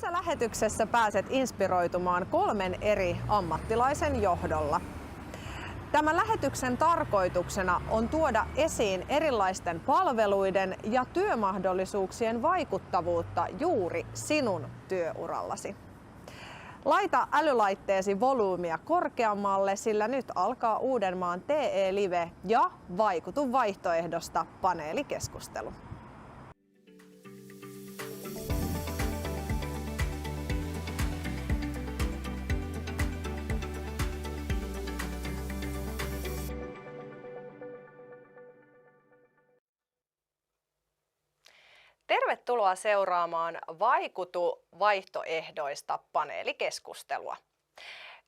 Tässä lähetyksessä pääset inspiroitumaan 3 eri ammattilaisen johdolla. Tämän lähetyksen tarkoituksena on tuoda esiin erilaisten palveluiden ja työmahdollisuuksien vaikuttavuutta juuri sinun työurallasi. Laita älylaitteesi volyymia korkeammalle, sillä nyt alkaa Uudenmaan TE-live ja Vaikutu vaihtoehdosta paneelikeskustelu. Tervetuloa seuraamaan Vaikutu vaihtoehdoista paneelikeskustelua.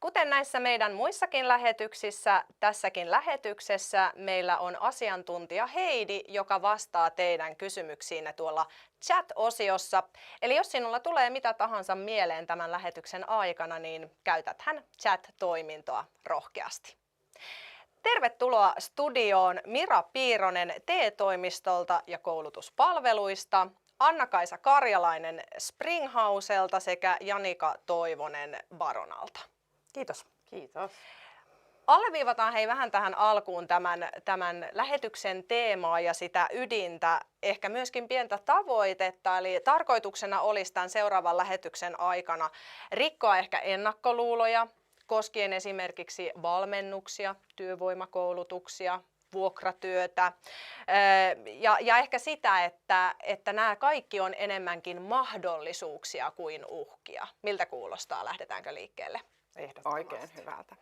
Kuten näissä meidän muissakin lähetyksissä, tässäkin lähetyksessä meillä on asiantuntija Heidi, joka vastaa teidän kysymyksiinne tuolla chat-osiossa. Eli jos sinulla tulee mitä tahansa mieleen tämän lähetyksen aikana, niin käytäthän chat-toimintoa rohkeasti. Tervetuloa studioon Mira Piironen TE-toimistolta ja koulutuspalveluista, Anna-Kaisa Karjalainen Springhouselta sekä Janika Toivonen Baronalta. Kiitos. Kiitos. Alleviivataan hei vähän tähän alkuun tämän lähetyksen teemaa ja sitä ydintä, ehkä myöskin pientä tavoitetta. Eli tarkoituksena olisi tämän seuraavan lähetyksen aikana rikkoa ehkä ennakkoluuloja koskien esimerkiksi valmennuksia, työvoimakoulutuksia, vuokratyötä ja ehkä sitä, että nämä kaikki on enemmänkin mahdollisuuksia kuin uhkia. Miltä kuulostaa? Lähdetäänkö liikkeelle? Oikein hyvältä.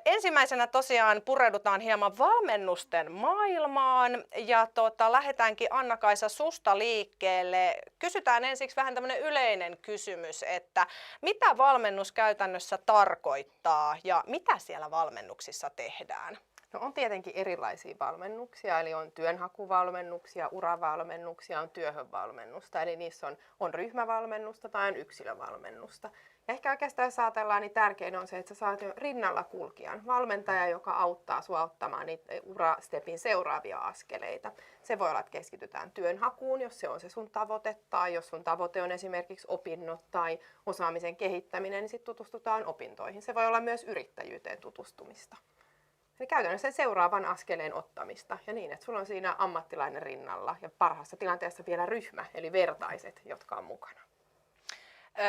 Ensimmäisenä tosiaan pureudutaan hieman valmennusten maailmaan ja lähdetäänkin Anna-Kaisa susta liikkeelle. Kysytään ensiksi vähän tämmöinen yleinen kysymys, että mitä valmennus käytännössä tarkoittaa ja mitä siellä valmennuksissa tehdään? No on tietenkin erilaisia valmennuksia, eli on työnhakuvalmennuksia, uravalmennuksia, on työhönvalmennusta, eli niissä on ryhmävalmennusta tai on yksilövalmennusta. Ja ehkä oikeastaan jos ajatellaan, niin tärkein on se, että sä saat jo rinnalla kulkijan, valmentaja, joka auttaa sua ottamaan niitä urastepin seuraavia askeleita. Se voi olla, että keskitytään työnhakuun, jos se on se sun tavoite, tai jos sun tavoite on esimerkiksi opinnot tai osaamisen kehittäminen, niin sitten tutustutaan opintoihin. Se voi olla myös yrittäjyyteen tutustumista. Eli käytännössä seuraavan askeleen ottamista ja niin, että sulla on siinä ammattilainen rinnalla ja parhaassa tilanteessa vielä ryhmä, eli vertaiset, jotka on mukana.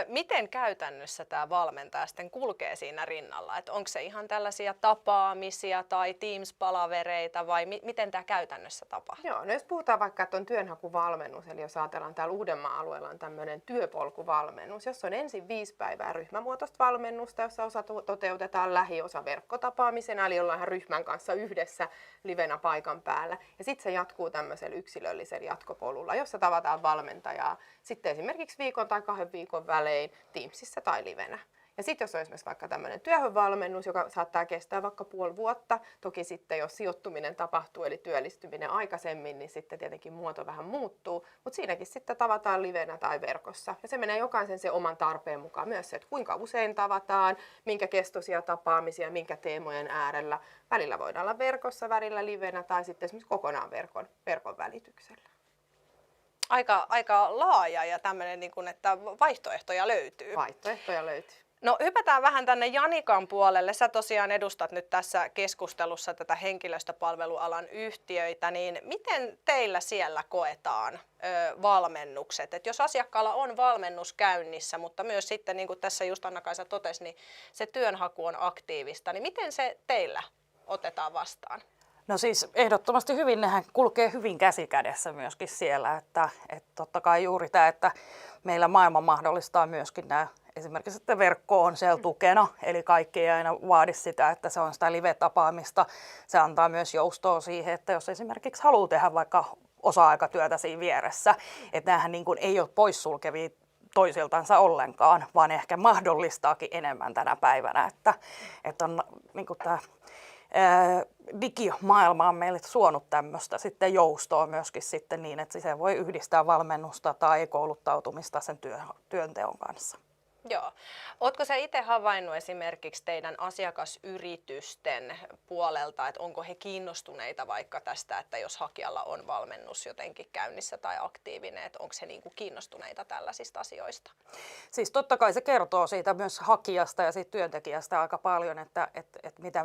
Miten käytännössä tämä valmentaja sitten kulkee siinä rinnalla? Että onko se ihan tällaisia tapaamisia tai Teams-palavereita vai miten tämä käytännössä tapahtuu? Joo, no jos puhutaan vaikka, että on työnhakuvalmennus, eli jos ajatellaan täällä Uudenmaan alueella on tämmöinen työpolkuvalmennus, jossa on ensin 5 päivää ryhmämuotoista valmennusta, jossa osa toteutetaan lähiosa verkkotapaamisena, eli ollaan ryhmän kanssa yhdessä livenä paikan päällä. Ja sitten se jatkuu tämmöisellä yksilöllisellä jatkopolulla, jossa tavataan valmentajaa sitten esimerkiksi viikon tai 2 viikon välein Teamsissa tai livenä. Ja sitten jos on esimerkiksi vaikka tämmöinen työhönvalmennus, joka saattaa kestää vaikka puoli vuotta, toki sitten jos sijoittuminen tapahtuu eli työllistyminen aikaisemmin, niin sitten tietenkin muoto vähän muuttuu, mutta siinäkin sitten tavataan livenä tai verkossa. Ja se menee jokaisen sen oman tarpeen mukaan myös se, että kuinka usein tavataan, minkä kestoisia tapaamisia, minkä teemojen äärellä. Välillä voidaan olla verkossa, välillä livenä tai sitten esimerkiksi kokonaan verkon välityksellä. Aika laaja ja tämmöinen, että vaihtoehtoja löytyy. Vaihtoehtoja löytyy. No hypätään vähän tänne Janikan puolelle. Sä tosiaan edustat nyt tässä keskustelussa tätä henkilöstöpalvelualan yhtiöitä, niin miten teillä siellä koetaan valmennukset? Et jos asiakkaalla on valmennus käynnissä, mutta myös sitten niin kuin tässä just Anna-Kaisa totesi, niin se työnhaku on aktiivista, niin miten se teillä otetaan vastaan? No siis ehdottomasti hyvin, nehän kulkee hyvin käsi kädessä myöskin siellä, että totta kai juuri tämä, että meillä maailma mahdollistaa myöskin nämä, esimerkiksi että verkko on siellä tukena, eli kaikki ei aina vaadi sitä, että se on sitä live-tapaamista. Se antaa myös joustoa siihen, että jos esimerkiksi haluaa tehdä vaikka osa-aikatyötä siinä vieressä, että näähän niin kuin ei ole poissulkevia toisiltansa ollenkaan, vaan ehkä mahdollistaakin enemmän tänä päivänä, että on niin kuin tämä digimaailma on meille suonut tämmöistä sitten joustoa myöskin sitten niin, että se voi yhdistää valmennusta tai kouluttautumista sen työnteon kanssa. Joo. Ootko sä itse havainnut esimerkiksi teidän asiakasyritysten puolelta, että onko he kiinnostuneita vaikka tästä, että jos hakijalla on valmennus jotenkin käynnissä tai aktiivinen, että onko he niin kuin kiinnostuneita tällaisista asioista? Siis totta kai se kertoo siitä myös hakijasta ja siitä työntekijästä aika paljon, että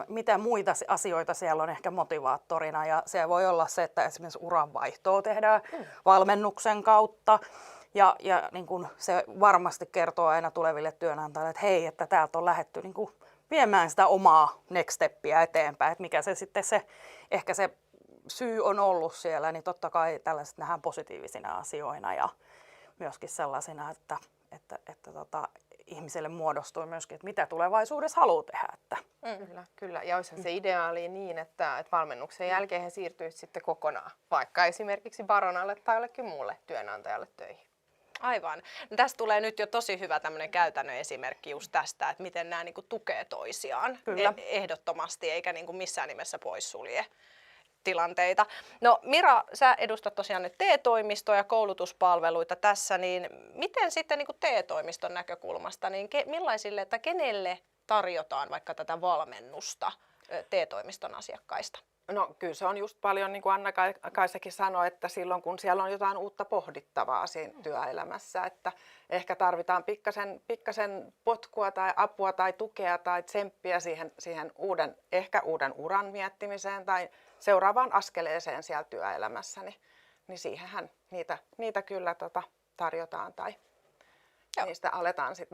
mitä muita asioita siellä on ehkä motivaattorina. Ja se voi olla se, että esimerkiksi uranvaihtoa tehdään valmennuksen kautta. Ja niin kuin se varmasti kertoo aina tuleville työnantajille, että hei, että täältä on lähdetty niin kuin viemään sitä omaa next steppiä eteenpäin, että mikä se sitten ehkä se syy on ollut siellä, niin totta kai tällaiset nähdään positiivisina asioina ja myöskin sellaisina, että ihmiselle muodostuu myöskin, että mitä tulevaisuudessa haluaa tehdä. Että. Kyllä. Ja olisihan se ideaali niin, että valmennuksen jälkeen he siirtyisivät sitten kokonaan, vaikka esimerkiksi Baronalle tai jollekin muulle työnantajalle töihin. Aivan. No, tästä tulee nyt jo tosi hyvä tämmöinen käytännön esimerkki just tästä, että miten nämä niinku tukee toisiaan. Kyllä. Ehdottomasti, eikä niinku missään nimessä poissulje tilanteita. No Mira, sä edustat tosiaan nyt TE-toimistoa ja koulutuspalveluita tässä, niin miten sitten niin kuin TE-toimiston näkökulmasta, niin millaisille tai kenelle tarjotaan vaikka tätä valmennusta TE-toimiston asiakkaista? No kyllä se on just paljon, niin kuin Anna-Kaisakin sanoi, että silloin kun siellä on jotain uutta pohdittavaa siinä työelämässä, että ehkä tarvitaan pikkasen potkua tai apua tai tukea tai tsemppiä siihen uuden uran miettimiseen tai seuraavaan askeleeseen siellä työelämässä, niin siihenhän niitä kyllä tarjotaan tai niistä aletaan sit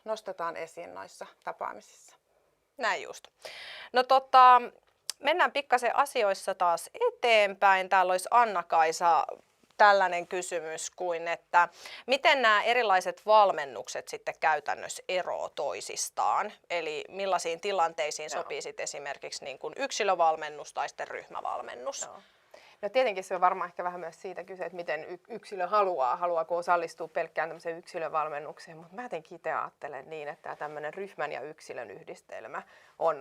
nostetaan esiin noissa tapaamisissa. Näin just. No mennään pikkasen asioissa taas eteenpäin. Täällä olisi Anna-Kaisa tällainen kysymys kuin, että miten nämä erilaiset valmennukset sitten käytännössä eroavat toisistaan? Eli millaisiin tilanteisiin sopii sitten esimerkiksi niin kuin yksilövalmennus tai sitten ryhmävalmennus? Joo. No tietenkin se on varmaan ehkä vähän myös siitä kyse, että miten yksilö haluaako osallistua pelkkään tämmöiseen yksilövalmennukseen, mutta mä jotenkin itse ajattelen niin, että tämmöinen ryhmän ja yksilön yhdistelmä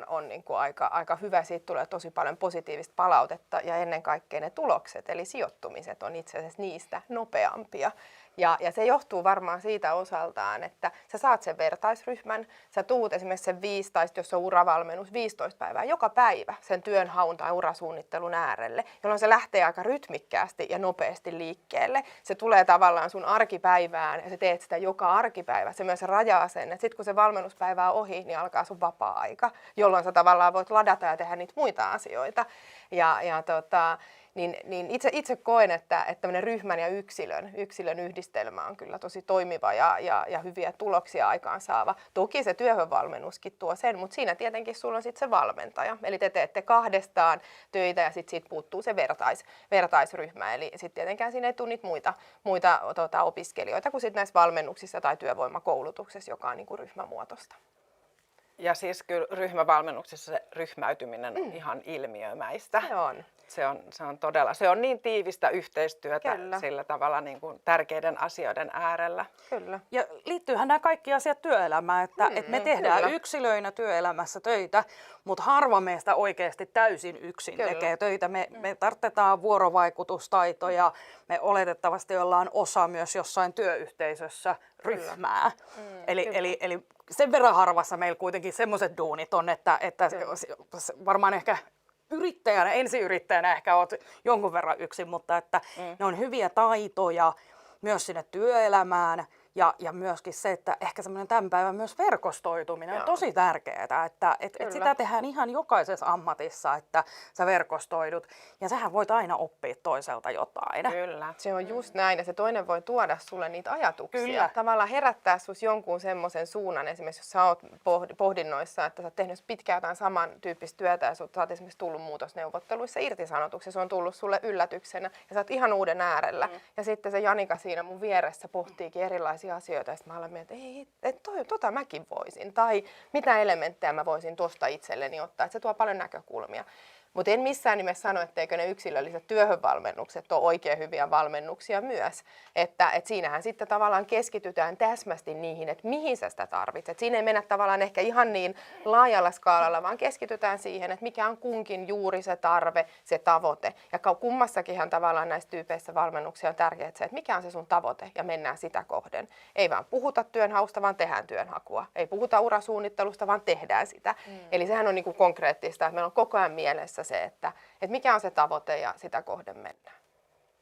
on niin kuin aika hyvä, siitä tulee tosi paljon positiivista palautetta ja ennen kaikkea ne tulokset, eli sijoittumiset on itse asiassa niistä nopeampia. Ja se johtuu varmaan siitä osaltaan, että sä saat sen vertaisryhmän, sä tuut esimerkiksi sen 5 tai jos on uravalmennus 15 päivää joka päivä sen työnhaun tai urasuunnittelun äärelle, jolloin se lähtee aika rytmikkäästi ja nopeasti liikkeelle. Se tulee tavallaan sun arkipäivään ja sä teet sitä joka arkipäivä. Se myös rajaa sen, että sitten kun se valmennuspäivä on ohi, niin alkaa sun vapaa-aika, jolloin sä tavallaan voit ladata ja tehdä niitä muita asioita. Niin itse koen, että tämmöinen ryhmän ja yksilön yhdistelmä on kyllä tosi toimiva ja hyviä tuloksia aikaansaava. Toki se työhönvalmennuskin tuo sen, mutta siinä tietenkin sulla on sitten se valmentaja. Eli te teette kahdestaan töitä ja sitten siitä puuttuu se vertaisryhmä. Eli sitten tietenkään siinä ei tule niitä muita opiskelijoita kuin sitten näissä valmennuksissa tai työvoimakoulutuksessa, joka on niin kuin ryhmämuotoista. Ja siis kyllä ryhmävalmennuksessa se ryhmäytyminen on ihan ilmiömäistä. Se on todella, se on niin tiivistä yhteistyötä sillä tavalla niin kuin tärkeiden asioiden äärellä. Kyllä. Ja liittyyhän nämä kaikki asiat työelämään, että me tehdään yksilöinä työelämässä töitä, mutta harva meistä oikeasti täysin yksin tekee töitä. Me tarvitaan vuorovaikutustaitoja, me oletettavasti ollaan osa myös jossain työyhteisössä ryhmää. Eli sen verran harvassa meillä kuitenkin semmoiset duunit on, että varmaan ehkä ensiyrittäjänä ehkä olet jonkun verran yksin, mutta että ne on hyviä taitoja myös sinne työelämään ja myöskin se, että ehkä semmoinen tämän päivän myös verkostoituminen on tosi tärkeää, että sitä tehdään ihan jokaisessa ammatissa, että sä verkostoidut ja sähän voit aina oppia toiselta jotain. Kyllä. Se on just näin ja se toinen voi tuoda sulle niitä ajatuksia. Kyllä. Tavallaan herättää sus jonkun semmoisen suunnan, esimerkiksi jos sä oot pohdinnoissa, että sä oot tehnyt pitkään jotain samantyyppistä työtä ja sä oot esimerkiksi tullut muutosneuvotteluissa irtisanotuksi, se on tullut sulle yllätyksenä ja sä oot ihan uuden äärellä. Ja sitten se Janika siinä mun vieressä pohtiikin erilaisia asioita ja sitten mä alan miettiä, että tota mäkin voisin tai mitä elementtejä mä voisin tuosta itselleni ottaa, että se tuo paljon näkökulmia. Mutta en missään nimessä sano, etteikö ne yksilölliset työhönvalmennukset ole oikein hyviä valmennuksia myös. Että siinähän sitten tavallaan keskitytään täsmästi niihin, että mihin sä sitä tarvitset. Siinä ei mennä tavallaan ehkä ihan niin laajalla skaalalla, vaan keskitytään siihen, että mikä on kunkin juuri se tarve, se tavoite. Ja kummassakinhan tavallaan näissä tyypeissä valmennuksia on tärkeää se, että mikä on se sun tavoite ja mennään sitä kohden. Ei vaan puhuta työnhausta, vaan tehdään työnhakua. Ei puhuta urasuunnittelusta, vaan tehdään sitä. Eli sehän on niin kuin konkreettista, että meillä on koko ajan mielessä se, että mikä on se tavoite ja sitä kohden mennään.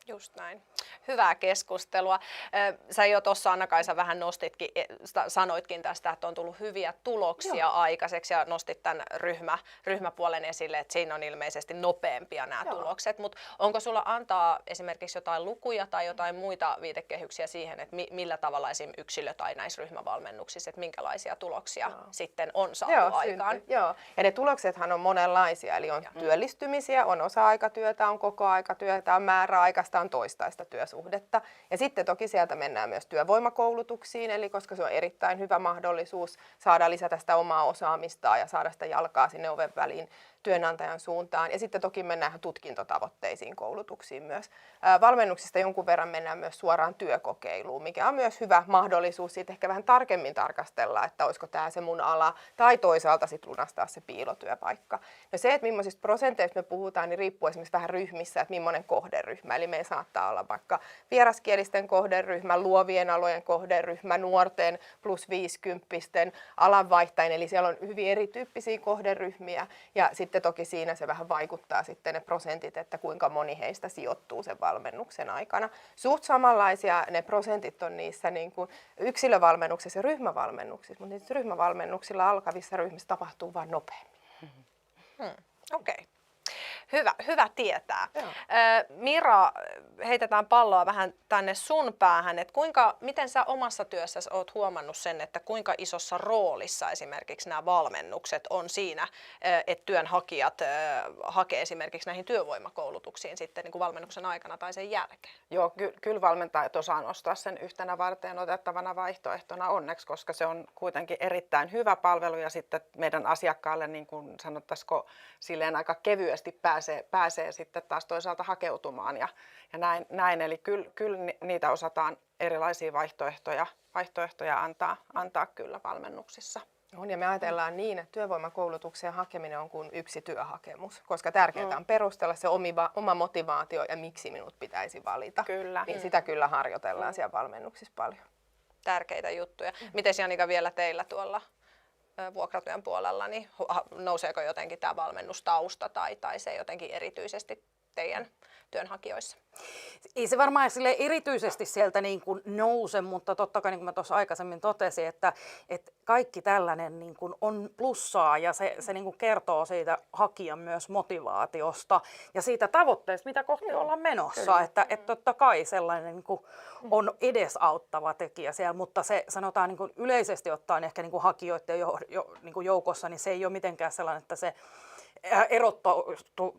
Just näin. Hyvää keskustelua. Sä jo tuossa Anna-Kaisa vähän nostitkin, sanoitkin tästä, että on tullut hyviä tuloksia aikaiseksi ja nostit tämän ryhmäpuolen esille, että siinä on ilmeisesti nopeampia nämä tulokset. Mutta onko sulla antaa esimerkiksi jotain lukuja tai jotain muita viitekehyksiä siihen, että millä tavalla esimerkiksi yksilö- tai näissä ryhmävalmennuksissa, että minkälaisia tuloksia sitten on saatu aikaan? Joo, ja ne tuloksethan on monenlaisia, eli on työllistymisiä, on osa-aikatyötä, on kokoaikatyötä, on määräaikaista, on toistaista työsuhdetta. Ja sitten toki sieltä mennään myös työvoimakoulutuksiin, eli koska se on erittäin hyvä mahdollisuus saada lisätä sitä omaa osaamistaan ja saada sitä jalkaa sinne oven väliin työnantajan suuntaan. Ja sitten toki mennään tutkintotavoitteisiin koulutuksiin myös. Valmennuksista jonkun verran mennään myös suoraan työkokeiluun, mikä on myös hyvä mahdollisuus siitä ehkä vähän tarkemmin tarkastella, että olisiko tämä se mun ala, tai toisaalta sitten lunastaa se piilotyöpaikka. No se, että millaisista prosenteista me puhutaan, niin riippuu esimerkiksi vähän ryhmissä, että millainen kohderyhmä. Eli meillä saattaa olla vaikka vieraskielisten kohderyhmä, luovien alojen kohderyhmä, nuorten plus 50-pisten, alanvaihtajien, eli siellä on hyvin erityyppisiä kohderyhmiä, ja sitten toki siinä se vähän vaikuttaa sitten ne prosentit, että kuinka moni heistä sijoittuu sen valmennuksen aikana. Suht samanlaisia ne prosentit on niissä niin kuin yksilövalmennuksissa ja ryhmävalmennuksissa, mutta niissä ryhmävalmennuksilla alkavissa ryhmissä tapahtuu vain nopeammin. Okei. Hyvä tietää. Mira, heitetään palloa vähän tänne sun päähän, että miten sä omassa työssäsi oot huomannut sen, että kuinka isossa roolissa esimerkiksi nämä valmennukset on siinä, että työnhakijat hakee esimerkiksi näihin työvoimakoulutuksiin sitten niin kuin valmennuksen aikana tai sen jälkeen? Joo, kyllä valmentajat osaa nostaa sen yhtenä varten otettavana vaihtoehtona onneksi, koska se on kuitenkin erittäin hyvä palvelu ja sitten meidän asiakkaalle, niin kuin sanottaisiko, silleen aika kevyesti pääsee sitten taas toisaalta hakeutumaan ja näin. Eli kyllä niitä osataan erilaisia vaihtoehtoja antaa kyllä valmennuksissa. On, ja me ajatellaan niin, että työvoimakoulutuksen hakeminen on kuin yksi työhakemus, koska tärkeää on perustella se oma motivaatio ja miksi minut pitäisi valita. Kyllä. Niin sitä kyllä harjoitellaan siellä valmennuksissa paljon. Tärkeitä juttuja. Miten Janika vielä teillä tuolla vuokratyön puolella, niin nouseeko jotenkin tämä valmennustausta tai se jotenkin erityisesti teidän työnhakijoissa? Ei se varmaan sille erityisesti sieltä niin kuin nouse, mutta totta kai niin kuin mä tuossa aikaisemmin totesin, että kaikki tällainen niin kuin on plussaa ja se niin kuin kertoo siitä hakijan myös motivaatiosta ja siitä tavoitteesta, mitä kohti ollaan menossa. Että totta kai sellainen niin kuin on edesauttava tekijä siellä, mutta se sanotaan niin kuin yleisesti ottaen ehkä niin kuin hakijoiden niin kuin joukossa, niin se ei ole mitenkään sellainen, että se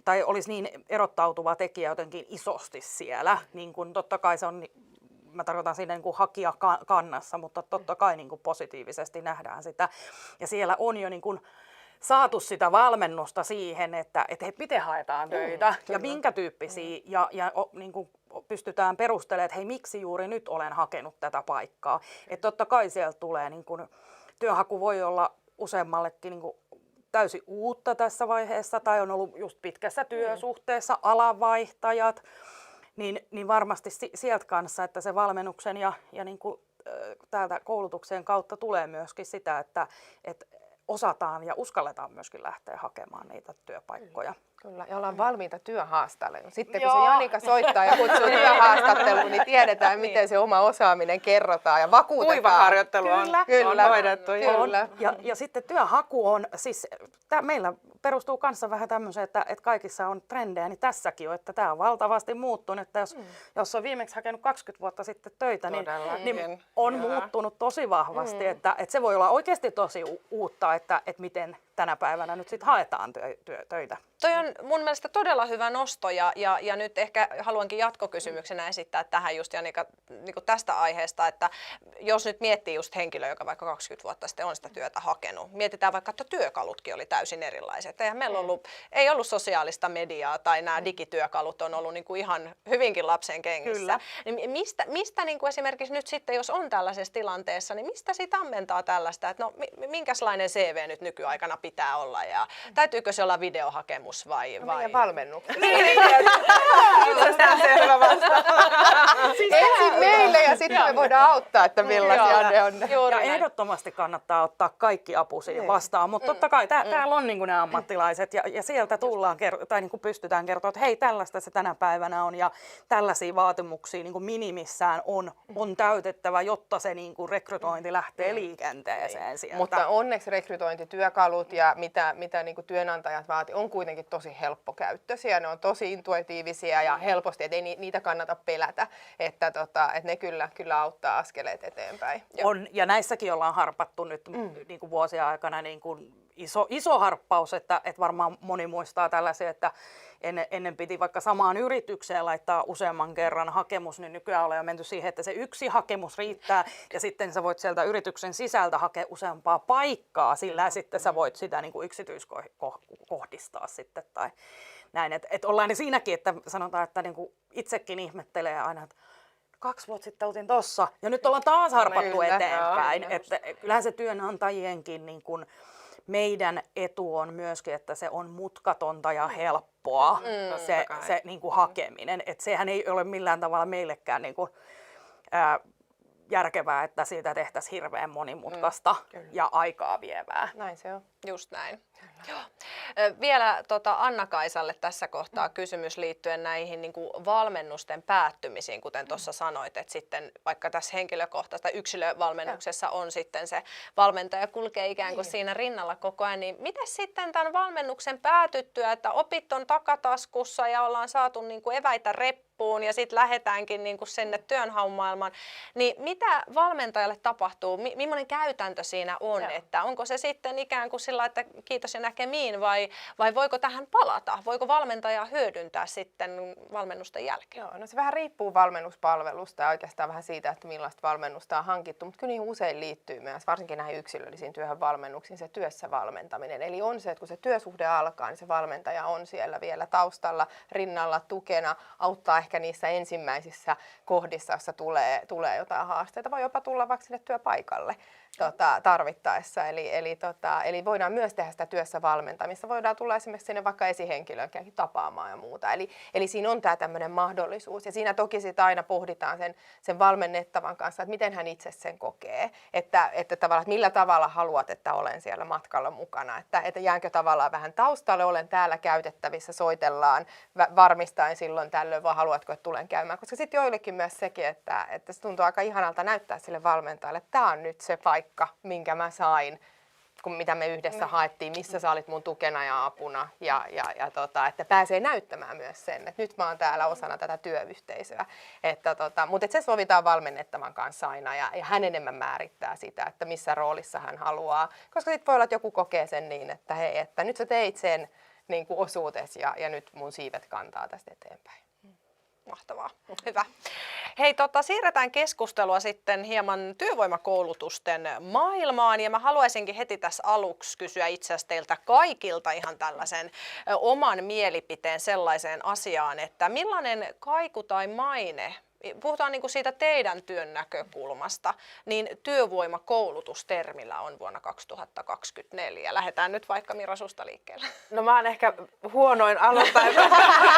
tai olisi niin erottautuva tekijä jotenkin isosti siellä. Niin kuin totta kai se on, mä tarkoitan siinä niin kuin hakijakannassa, mutta totta kai niin kuin positiivisesti nähdään sitä. Ja siellä on jo niin kuin saatu sitä valmennusta siihen, että miten haetaan töitä ja minkä tyyppisiä ja niin kuin pystytään perustelemaan, että hei, miksi juuri nyt olen hakenut tätä paikkaa. Että totta kai sieltä tulee, niin kuin, työnhaku voi olla useammallekin niin kuin täysin uutta tässä vaiheessa tai on ollut just pitkässä työsuhteessa, alanvaihtajat, niin varmasti sieltä kanssa, että se valmennuksen ja niin kuin, täältä koulutuksen kautta tulee myöskin sitä, että osataan ja uskalletaan myöskin lähteä hakemaan niitä työpaikkoja. Kyllä, ja ollaan valmiita työhaastatteluun. Sitten kun se Janika soittaa ja kutsuu työhaastatteluun, niin tiedetään, miten se oma osaaminen kerrotaan ja vakuutetaan. Kuivaharjoittelu on hoidettu. Kyllä. Ja sitten työhaku on, siis meillä perustuu kanssa vähän tämmöiseen, että kaikissa on trendejä, niin tässäkin on, että tämä on valtavasti muuttunut. Että jos on viimeksi hakenut 20 vuotta sitten töitä, niin on muuttunut tosi vahvasti. Että se voi olla oikeasti tosi uutta, että miten tänä päivänä nyt sitten haetaan töitä. Toi on mun mielestä todella hyvä nosto ja nyt ehkä haluankin jatkokysymyksenä esittää tähän just Janika niin kuin tästä aiheesta, että jos nyt miettii just henkilöä, joka vaikka 20 vuotta sitten on sitä työtä hakenut, mietitään vaikka, että työkalutkin oli täysin erilaiset että eihän meillä ei ollut sosiaalista mediaa tai nämä digityökalut on ollut niin kuin ihan hyvinkin lapsen kengissä. Kyllä. Niin mistä niin kuin esimerkiksi nyt sitten, jos on tällaisessa tilanteessa, niin mistä sitä ammentaa tällaista, että no minkälainen CV nyt nykyaikana pitää olla ja täytyykö se olla videohakemus vai? Meidän valmennuksessa. Tämä selvä vastaus. Ensin meille ja sitten me voidaan auttaa, että millaisia ne on. Juuri Ja näin. ehdottomasti kannattaa ottaa kaikki apu siihen vastaan, mutta totta kai täällä on niin kuin nämä ammattilaiset ja sieltä tullaan tai niin kuin pystytään kertoa, että hei, tällaista se tänä päivänä on ja tällaisia vaatimuksia niin kuin minimissään on täytettävä, jotta se niin kuin rekrytointi lähtee liikenteeseen sieltä. Mutta onneksi rekrytointityökalut ja mitä niin kuin työnantajat vaatii, on kuitenkin tosi helppokäyttöisiä. Ne on tosi intuitiivisia ja helposti, että ei niitä kannata pelätä, että ne kyllä auttaa askeleet eteenpäin. On, ja näissäkin ollaan harpattu nyt niin kuin vuosien aikana niin kuin iso harppaus, että varmaan moni muistaa tällaisia, että ennen piti vaikka samaan yritykseen laittaa useamman kerran hakemus, niin nykyään ollaan jo menty siihen, että se yksi hakemus riittää ja sitten sä voit sieltä yrityksen sisältä hakea useampaa paikkaa, sillä sitten sä voit sitä niin kuin yksityiskohdistaa sitten tai näin. Et ollaan siinäkin, että sanotaan, että niin kuin itsekin ihmettelee aina, että 2 vuotta sitten oltiin tossa ja nyt ollaan taas harpattu Kyllä, eteenpäin. joo, Että kyllähän se työnantajienkin niin kuin meidän etu on myöskin, että se on mutkatonta ja helppoa se niin kuin hakeminen. Että sehän ei ole millään tavalla meillekään niin kuin, järkevää, että siitä tehtäisiin hirveän monimutkaista ja aikaa vievää. Näin se on. Just näin. Joo. Vielä Anna-Kaisalle tässä kohtaa kysymys liittyen näihin niin kuin valmennusten päättymisiin, kuten tuossa sanoit, että sitten vaikka tässä henkilökohtaisessa yksilövalmennuksessa on sitten se valmentaja kulkee ikään kuin siinä rinnalla koko ajan, niin miten sitten tämän valmennuksen päätyttyä, että opit on takataskussa ja ollaan saatu niin kuin eväitä reppuun ja sitten lähdetäänkin niin kuin sinne työnhaun-maailmaan, niin mitä valmentajalle tapahtuu, millainen käytäntö siinä on, että onko se sitten ikään kuin sillä, että kiitos ja näkemiin vai voiko tähän palata? Voiko valmentaja hyödyntää sitten valmennusten jälkeen? Joo, no se vähän riippuu valmennuspalvelusta ja oikeastaan vähän siitä, että millaista valmennusta on hankittu, mutta kyllä niihin usein liittyy myös, varsinkin näihin yksilöllisiin työhönvalmennuksiin, se työssä valmentaminen. Eli on se, että kun se työsuhde alkaa, niin se valmentaja on siellä vielä taustalla, rinnalla, tukena, auttaa ehkä niissä ensimmäisissä kohdissa, jossa tulee jotain haasteita, voi jopa tulla vaikka sinne työpaikalle tarvittaessa. Eli voidaan myös tehdä sitä työssä valmentamista. Voidaan tulla esimerkiksi sinne vaikka esihenkilönkin tapaamaan ja muuta. Eli siinä on tämä tämmöinen mahdollisuus. Ja siinä toki sitä aina pohditaan sen valmennettavan kanssa, että miten hän itse sen kokee. Että tavallaan, että millä tavalla haluat, että olen siellä matkalla mukana. Että jäänkö tavallaan vähän taustalle, olen täällä käytettävissä, soitellaan, varmistaen silloin tällöin, vai haluatko, että tulen käymään. Koska sitten joillekin myös sekin, että se tuntuu aika ihanalta näyttää sille valmentajalle, että tämä on nyt se paikka, minkä mä sain, mitä me yhdessä haettiin, missä sä olit mun tukena ja apuna, että pääsee näyttämään myös sen, että nyt mä oon täällä osana tätä työyhteisöä. Mutta se sovitaan valmennettavan kanssa aina ja hän enemmän määrittää sitä, että missä roolissa hän haluaa. Koska sitten voi olla, että joku kokee sen niin, että hei, että nyt sä teit sen niin kuin osuutesi ja nyt mun siivet kantaa tästä eteenpäin. Mahtavaa. Hyvä. Hei, siirretään keskustelua sitten hieman työvoimakoulutusten maailmaan ja mä haluaisinkin heti tässä aluksi kysyä itse asiassa teiltä kaikilta ihan tällaisen oman mielipiteen sellaiseen asiaan, että millainen kaiku tai maine, puhutaan niin kuin siitä teidän työn näkökulmasta, niin työvoimakoulutustermillä on vuonna 2024. Lähdetään nyt vaikka Mira susta liikkeelle. No mä oon ehkä huonoin aloittaja.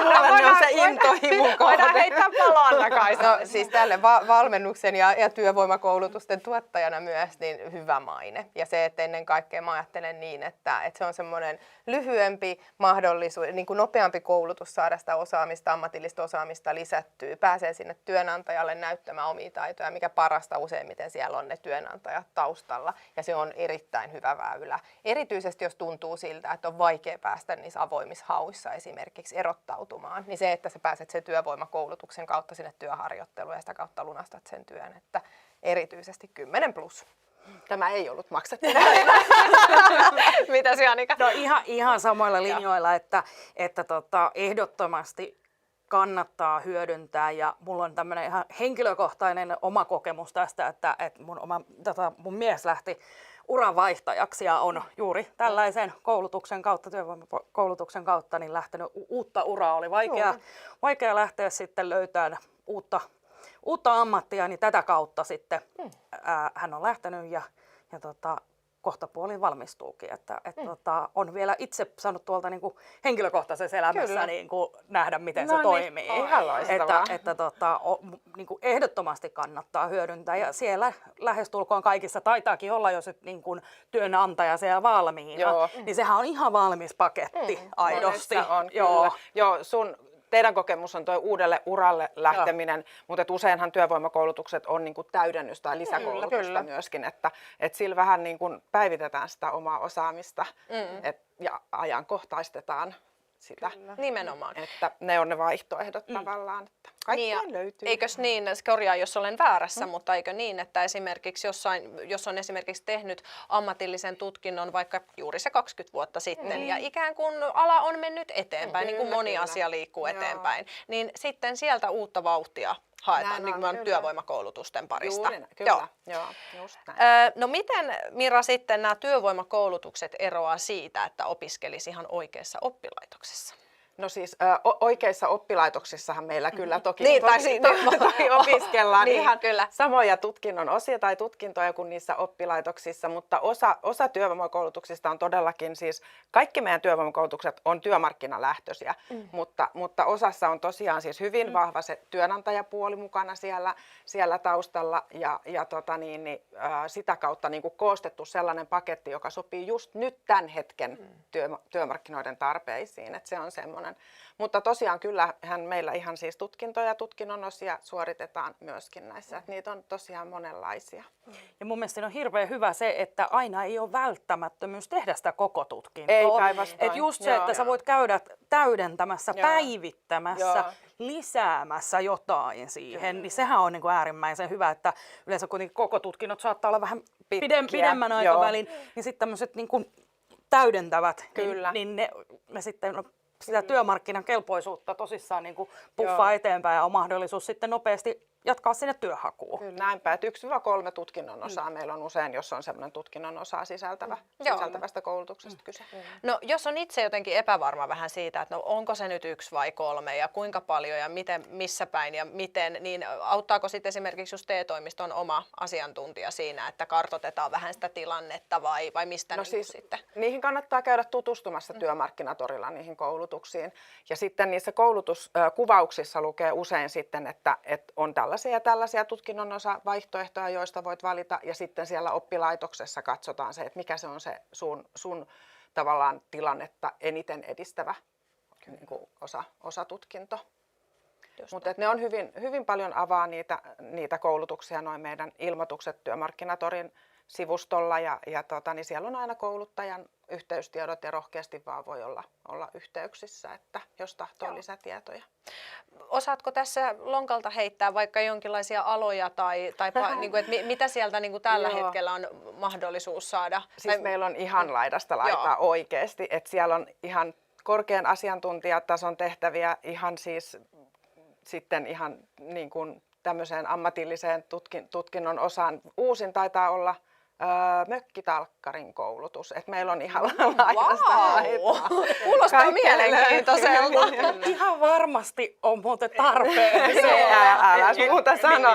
Mulla on se intohimon Voidaan kohde. heittää pallo Anna-Kaisa. No siis tälle valmennuksen ja työvoimakoulutusten tuottajana myös niin hyvä maine. Ja se, että ennen kaikkea mä ajattelen niin, että se on semmoinen lyhyempi mahdollisuus, niin kuin nopeampi koulutus saada sitä osaamista, ammatillista osaamista lisättyä. Pääsee sinne työnantajalle näyttämään omia taitoja, mikä parasta useimmiten siellä on ne työnantajat taustalla. Ja se on erittäin hyvä väylä. Erityisesti jos tuntuu siltä, että on vaikea päästä niissä avoimissa hauissa esimerkiksi erottautumaan, niin se, että sä pääset sen työvoimakoulutuksen kautta sinne työharjoitteluun ja sitä kautta lunastat sen työn, että erityisesti 10+. Tämä ei ollut maksettu. Mitäs Janika? No ihan samoilla linjoilla, että ehdottomasti kannattaa hyödyntää ja mulla on tämmöinen ihan henkilökohtainen oma kokemus tästä, että mun mies lähti uravaihtajaksi ja on juuri tällaisen koulutuksen kautta, työvoimakoulutuksen kautta niin lähtenyt uutta uraa. Oli vaikea lähteä sitten löytämään uutta ammattia, niin tätä kautta sitten hän on lähtenyt ja kohtapuoliin valmistuukin. Että on vielä itse saanut tuolta niin kuin henkilökohtaisessa elämässä niin kuin nähdä, miten se toimii. Ihan loistavaa. Niin kuin ehdottomasti kannattaa hyödyntää. Ja siellä lähestulkoon kaikissa taitaakin olla, jos et niin kuin työnantaja siellä valmiina, niin sehän on ihan valmis paketti aidosti. On, kyllä. Joo, teidän kokemus on tuo uudelle uralle lähteminen, mutta useinhan työvoimakoulutukset on niinku täydennys tai lisäkoulutusta myöskin, että sillä vähän niinku päivitetään sitä omaa osaamista ja ajankohtaistetaan sitä. Nimenomaan. Että ne on ne vaihtoehdot tavallaan, että kaikkea löytyy. Eikös niin, korjaa jos olen väärässä, mutta eikö niin, että esimerkiksi jos on esimerkiksi tehnyt ammatillisen tutkinnon vaikka juuri se 20 vuotta sitten ja ikään kuin ala on mennyt eteenpäin, niin kuin moni asia liikkuu eteenpäin, niin sitten sieltä uutta vauhtia haetaan niin työvoimakoulutusten parista. Kyllä. Joo, just näin. No miten, Mira, sitten nämä työvoimakoulutukset eroaa siitä, että opiskelisi ihan oikeassa oppilaitoksessa? No siis oikeissa oppilaitoksissahan meillä kyllä toki opiskellaan ihan kyllä samoja tutkinnon osia tai tutkintoja kuin niissä oppilaitoksissa, mutta osa työvoimakoulutuksista on todellakin siis, kaikki meidän työvoimakoulutukset on työmarkkinalähtöisiä, mutta osassa on tosiaan siis hyvin vahva se työnantajapuoli mukana siellä taustalla ja sitä kautta niin kuin koostettu sellainen paketti, joka sopii just nyt tämän hetken työmarkkinoiden tarpeisiin, että se on semmoinen. Mutta tosiaan kyllähän meillä ihan siis tutkintoja ja tutkinnon osia suoritetaan myöskin näissä, että niitä on tosiaan monenlaisia. Ja mun mielestä on hirveän hyvä se, että aina ei ole välttämättömyys tehdä sitä koko tutkintoa. Ei päinvastoin. Että just se, että sä voit käydä täydentämässä, päivittämässä, lisäämässä jotain siihen, niin sehän on niin kuin äärimmäisen hyvä, että yleensä kuitenkin koko tutkinnot saattaa olla vähän pidemmän aikavälin, niin sitten tämmöiset niin kuin täydentävät, niin ne sitten sitä työmarkkinan kelpoisuutta tosissaan niin kuin puffaa eteenpäin ja on mahdollisuus sitten nopeasti jatkaa sinne työhakuun. Kyllä. Näinpä, että 1-3 tutkinnon osaa meillä on usein, jos on semmoinen tutkinnon osaa sisältävästä koulutuksesta kyse. No jos on itse jotenkin epävarma vähän siitä, että no, onko se nyt 1 vai 3 ja kuinka paljon ja miten, missä päin ja miten, niin auttaako sitten esimerkiksi just TE-toimiston oma asiantuntija siinä, että kartoitetaan vähän sitä tilannetta vai mistä siis sitten? Niihin kannattaa käydä tutustumassa työmarkkinatorilla niihin koulutuksiin ja sitten niissä koulutuskuvauksissa lukee usein sitten, että on tällaisia tutkinnon osa vaihtoehtoja, joista voit valita ja sitten siellä oppilaitoksessa katsotaan se, että mikä se on se sun tavallaan tilannetta eniten edistävä niin kuin osatutkinto. Mutta ne on hyvin paljon avaa niitä koulutuksia, noin meidän ilmoitukset työmarkkinatorin sivustolla ja niin siellä on aina kouluttajan yhteystiedot ja rohkeasti vaan voi olla yhteyksissä, että jos tahtoo lisätietoja. Osaatko tässä lonkalta heittää vaikka jonkinlaisia aloja tai niin kuin, että mitä sieltä niin kuin tällä hetkellä on mahdollisuus saada? Siis meillä on ihan laidasta laitaa oikeasti, että siellä on ihan korkean asiantuntijatason tehtäviä ihan siis sitten ihan niin kuin tämmöiseen ammatilliseen tutkinnon osaan. Uusin taitaa olla mökkitalkkarin koulutus, että meillä on ihan laidasta laitaa. Kuulostaa mielenkiintoiselta. Ihan varmasti on muuten tarpeen. Älä muuta sano.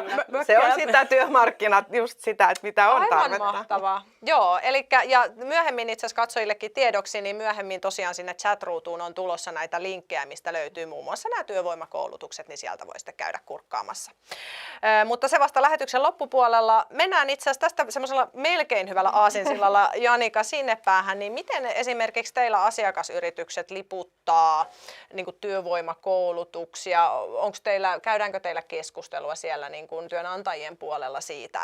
Se on sitä työmarkkinat, just sitä, että mitä on tarvetta. Aivan mahtavaa. Joo, ja myöhemmin itse asiassa katsojillekin tiedoksi, niin myöhemmin tosiaan sinne chat-ruutuun on tulossa näitä linkkejä, mistä löytyy muun muassa nämä työvoimakoulutukset, niin sieltä voi sitten käydä kurkkaamassa. Mutta se vasta lähetyksen loppupuolella. Mennään itse asiassa tästä semmoisella melkein hyvällä aasinsillalla Janika sinne päähän, niin miten esimerkiksi teillä asiakasyritykset liputtaa niin kuin työvoimakoulutuksia? Käydäänkö teillä keskustelua siellä niin kuin työnantajien puolella siitä,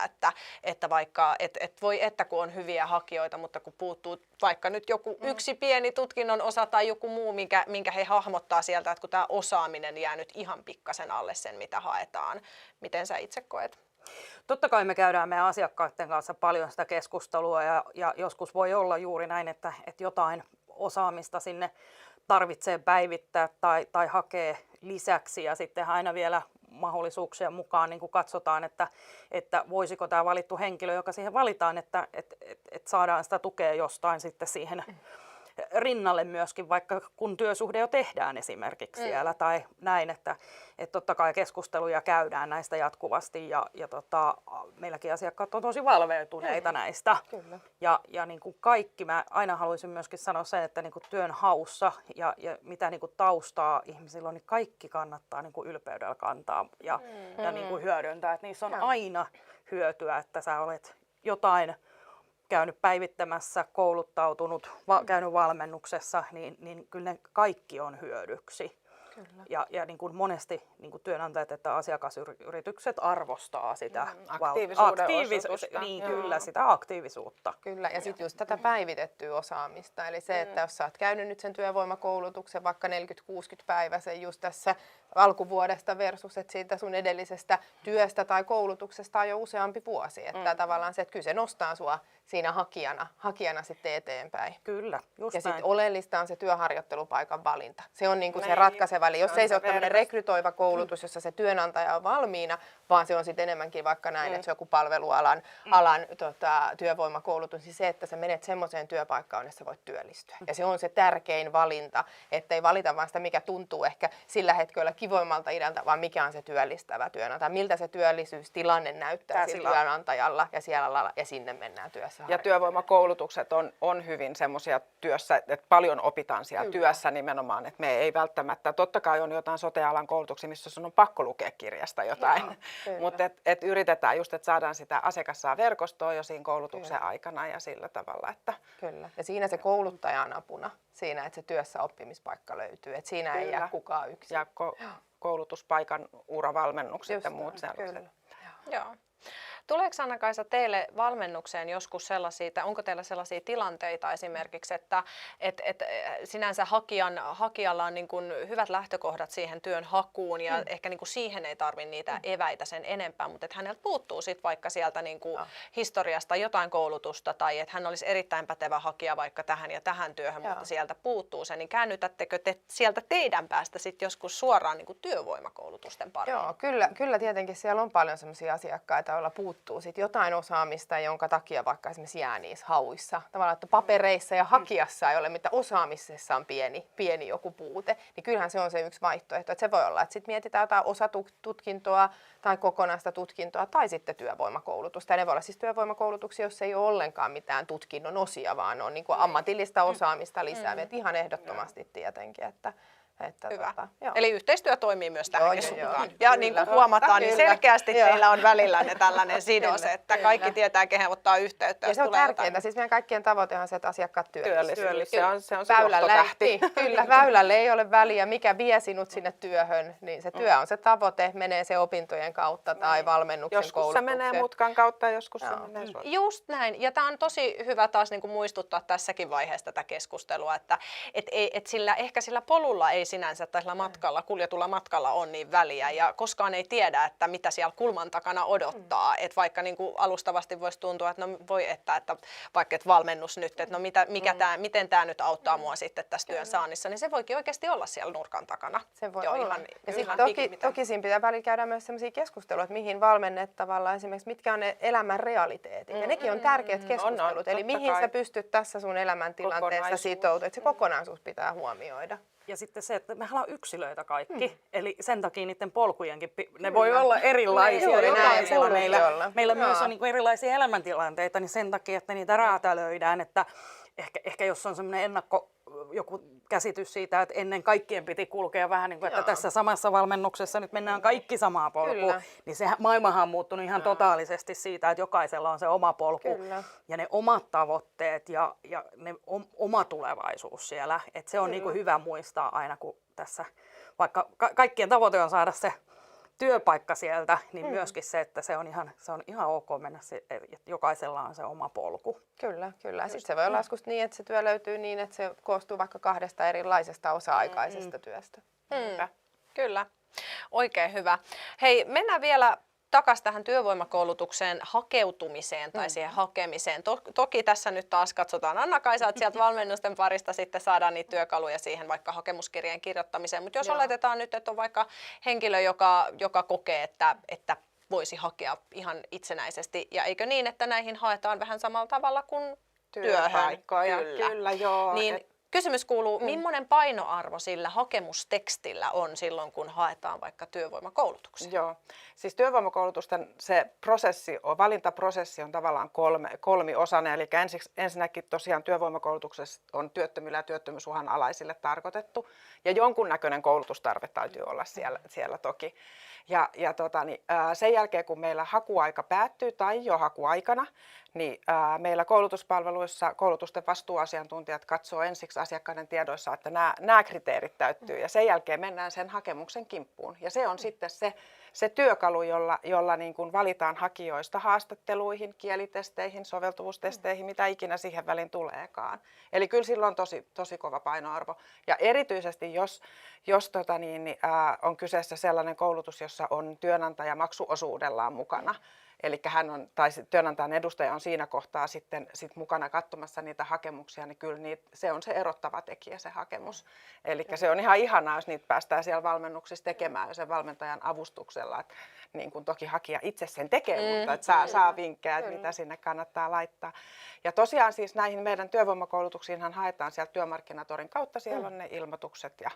että vaikka voi että kun on hyviä hakijoita, mutta kun puuttuu vaikka nyt joku yksi pieni tutkinnon osa tai joku muu, minkä he hahmottaa sieltä, että kun tämä osaaminen jää nyt ihan pikkasen alle sen, mitä haetaan. Miten sä itse koet? Totta kai me käydään meidän asiakkaiden kanssa paljon sitä keskustelua ja joskus voi olla juuri näin, että jotain osaamista sinne tarvitsee päivittää tai hakea lisäksi ja sitten aina vielä mahdollisuuksien mukaan niin kuin katsotaan, että voisiko tämä valittu henkilö, joka siihen valitaan, että saadaan sitä tukea jostain sitten siihen rinnalle myöskin, vaikka kun työsuhde jo tehdään esimerkiksi siellä tai näin, että totta kai keskusteluja käydään näistä jatkuvasti ja meilläkin asiakkaat on tosi valveutuneita näistä. Kyllä. Ja niin kuin kaikki, mä aina haluaisin myöskin sanoa sen, että niin kuin työn haussa ja mitä niin kuin taustaa ihmisillä on, niin kaikki kannattaa niin kuin ylpeydellä kantaa ja niin kuin hyödyntää, että niissä on aina hyötyä, että sä olet jotain käynyt päivittämässä, kouluttautunut, käynyt valmennuksessa, niin kyllä ne kaikki on hyödyksi. Kyllä. Ja niin kuin monesti niin kuin työnantajat että asiakasyritykset arvostaa sitä aktiivisuutta. Kyllä, sitä aktiivisuutta. Kyllä, ja sitten just tätä päivitettyä osaamista. Eli se, että jos sä oot käynyt nyt sen työvoimakoulutuksen vaikka 40-60 päiväisen just tässä alkuvuodesta versus, että siitä sun edellisestä työstä tai koulutuksesta on jo useampi vuosi. Että tavallaan se, että kyllä se nostaa sua siinä hakijana sitten eteenpäin. Kyllä, just ja näin. sitten oleellista on se työharjoittelupaikan valinta. Se on niinku se ratkaiseva. Eli jos ei se ole tämmöinen rekrytoiva koulutus, jossa se työnantaja on valmiina, vaan se on sitten enemmänkin vaikka näin, että se on joku palvelualan työvoimakoulutus, niin se, että sä menet semmoiseen työpaikkaan, jossa voit työllistyä. Ja se on se tärkein valinta, ettei valita vaan sitä, mikä tuntuu ehkä sillä hetkellä kivoimmalta idealta, vaan mikä on se työllistävä työnantaja. Miltä se työllisyystilanne näyttää sillä työnantajalla ja siellä alalla, ja sinne mennään työssä. Ja työvoimakoulutukset on hyvin semmoisia työssä, että paljon opitaan siellä työssä nimenomaan, että me ei välttämättä, totta kai on jotain sote-alan koulutuksia, missä sun on pakko lukea kirjasta jotain, mutta et yritetään just, että saadaan sitä asiakas saa verkostoa jo siinä koulutuksen aikana ja sillä tavalla, että... Kyllä, ja siinä se kouluttaja on apuna, siinä, että se työssä oppimispaikka löytyy, että siinä ei jää kukaan yksin. Ja koulutuspaikan uravalmennukset ja muut sellaiset. Joo. Tuleeko Anna-Kaisa teille valmennukseen joskus sellaisia, tai onko teillä sellaisia tilanteita esimerkiksi, että sinänsä hakijalla on niin kuin hyvät lähtökohdat siihen työn hakuun ja ehkä niin kuin siihen ei tarvitse niitä eväitä sen enempää, mutta että häneltä puuttuu sitten vaikka sieltä niin kuin historiasta jotain koulutusta tai että hän olisi erittäin pätevä hakija vaikka tähän ja tähän työhön, mutta sieltä puuttuu se, niin käännytättekö te sieltä teidän päästä sitten joskus suoraan niin kuin työvoimakoulutusten pariin? Joo, kyllä tietenkin siellä on paljon sellaisia asiakkaita, joilla puuttuu sit jotain osaamista, jonka takia vaikka esimerkiksi jää niissä hauissa. Tavallaan, että papereissa ja hakijassa ei ole, mitä osaamisessa on pieni joku puute, niin kyllähän se on se yksi vaihtoehto. Että se voi olla, että sitten mietitään jotain osatutkintoa tai kokonaista tutkintoa tai sitten työvoimakoulutusta. Ja ne voi olla siis työvoimakoulutuksia, jos ei ole ollenkaan mitään tutkinnon osia, vaan on niin kuin ammatillista osaamista lisääviä. Ihan ehdottomasti tietenkin, että hyvä. Eli yhteistyö toimii myös tähänkin suuntaan. Ja kyllä. niin kuin huomataan, niin selkeästi teillä on välillänne tällainen sidos, että kaikki tietää, kehen ottaa yhteyttä. Ja se on tärkeintä. Siis meidän kaikkien tavoite on se, että asiakkaat työllistyy. Se on se johtotähti. Kyllä, väylälle ei ole väliä, mikä vie sinut sinne työhön, niin se työ on se tavoite, menee se opintojen kautta tai valmennuksen joskus koulutuksen. Se menee mutkan kautta, joskus se menee suoraan. Just näin. Ja tämä on tosi hyvä taas niin kuin muistuttaa tässäkin vaiheessa tätä keskustelua, että ehkä sillä polulla ei sinänsä tai sillä matkalla, kuljetulla matkalla on niin väliä ja koskaan ei tiedä, että mitä siellä kulman takana odottaa. Että vaikka niin kuin alustavasti voisi tuntua, että no voi että vaikka että valmennus nyt, että no miten tämä nyt auttaa mua sitten tässä työn saannissa, niin se voikin oikeasti olla siellä nurkan takana. Se voi olla. Ja sitten toki siinä pitää välillä käydä myös sellaisia keskusteluja, että mihin valmennettavalla esimerkiksi mitkä on ne elämän realiteetit. Ja nekin on tärkeät keskustelut. Eli mihin sä pystyt tässä sun elämäntilanteessa sitoutumaan, että se kokonaisuus pitää huomioida. Ja sitten se, että mehän ollaan yksilöitä kaikki, eli sen takia niiden polkujenkin, ne voi olla erilaisia. Meillä myös on niin kuin erilaisia elämäntilanteita, niin sen takia, että niitä räätälöidään, että ehkä jos on semmoinen joku käsitys siitä, että ennen kaikkien piti kulkea vähän niin kuin, että tässä samassa valmennuksessa nyt mennään kaikki samaa polkua, niin se maailmahan on muuttunut ihan totaalisesti siitä, että jokaisella on se oma polku ja ne omat tavoitteet ja ne oma tulevaisuus siellä. Että se on niin kuin hyvä muistaa aina, kun tässä, vaikka kaikkien tavoite on saada se työpaikka sieltä, niin myöskin se, että se on ihan ok mennä, että jokaisella on se oma polku. Kyllä. Sitten se voi olla joskus niin, että se työ löytyy niin, että se koostuu vaikka 2 erilaisesta osa-aikaisesta työstä. Kyllä, oikein hyvä. Hei, mennään vielä takaisin tähän työvoimakoulutukseen hakeutumiseen tai siihen hakemiseen. Toki tässä nyt taas katsotaan Anna-Kaisa, että sieltä valmennusten parista sitten saadaan niitä työkaluja siihen vaikka hakemuskirjeen kirjoittamiseen. Mutta jos oletetaan nyt, että on vaikka henkilö, joka kokee, että voisi hakea ihan itsenäisesti, ja eikö niin, että näihin haetaan vähän samalla tavalla kuin työpaikkoja. Kyllä, joo. Niin kysymys kuuluu, millainen painoarvo sillä hakemustekstillä on silloin, kun haetaan vaikka työvoimakoulutukseen? Joo, siis työvoimakoulutusten se valintaprosessi on tavallaan kolmiosainen, eli ensinnäkin tosiaan työvoimakoulutuksessa on työttömille ja työttömyysuhan alaisille tarkoitettu, ja jonkunnäköinen koulutustarve täytyy olla siellä toki. Ja sen jälkeen, kun meillä hakuaika päättyy tai jo hakuaikana, niin meillä koulutuspalveluissa koulutusten vastuuasiantuntijat katsoo ensiksi asiakkaiden tiedoissa, että nämä kriteerit täyttyy, ja sen jälkeen mennään sen hakemuksen kimppuun. Ja se on sitten se työkalu, jolla niin kuin valitaan hakijoista haastatteluihin, kielitesteihin, soveltuvuustesteihin, mitä ikinä siihen väliin tuleekaan. Eli kyllä sillä on tosi kova painoarvo. Ja erityisesti jos on kyseessä sellainen koulutus, jossa on työnantaja maksuosuudellaan mukana, eli työnantajan edustaja on siinä kohtaa sitten mukana katsomassa niitä hakemuksia, niin kyllä se on se erottava tekijä, se hakemus. Eli se on ihan ihanaa, jos niitä päästään siellä valmennuksissa tekemään sen valmentajan avustuksella. Että niin kuin toki hakija itse sen tekee, mutta että saa vinkkejä, että mitä sinne kannattaa laittaa. Ja tosiaan siis näihin meidän työvoimakoulutuksiinhan haetaan sieltä Työmarkkinatorin kautta, siellä on ne ilmoitukset ja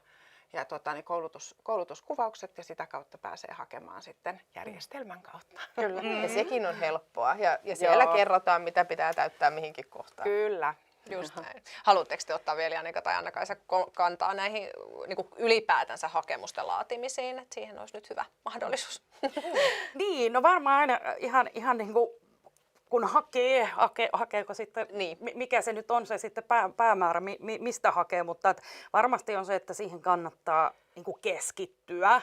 koulutuskuvaukset, ja sitä kautta pääsee hakemaan sitten järjestelmän kautta. Kyllä. Ja sekin on helppoa. Ja siellä kerrotaan, mitä pitää täyttää mihinkin kohtaan. Kyllä. Just näin. Haluatteko te ottaa vielä Janika tai Anna-Kaisa kantaa näihin niin kuin ylipäätänsä hakemusten laatimisiin, että siihen olisi nyt hyvä mahdollisuus? Niin, no varmaan aina ihan niin kuin kun hakeeko sitten, mikä se nyt on se sitten päämäärä, mistä hakee, mutta varmasti on se, että siihen kannattaa niin kuin keskittyä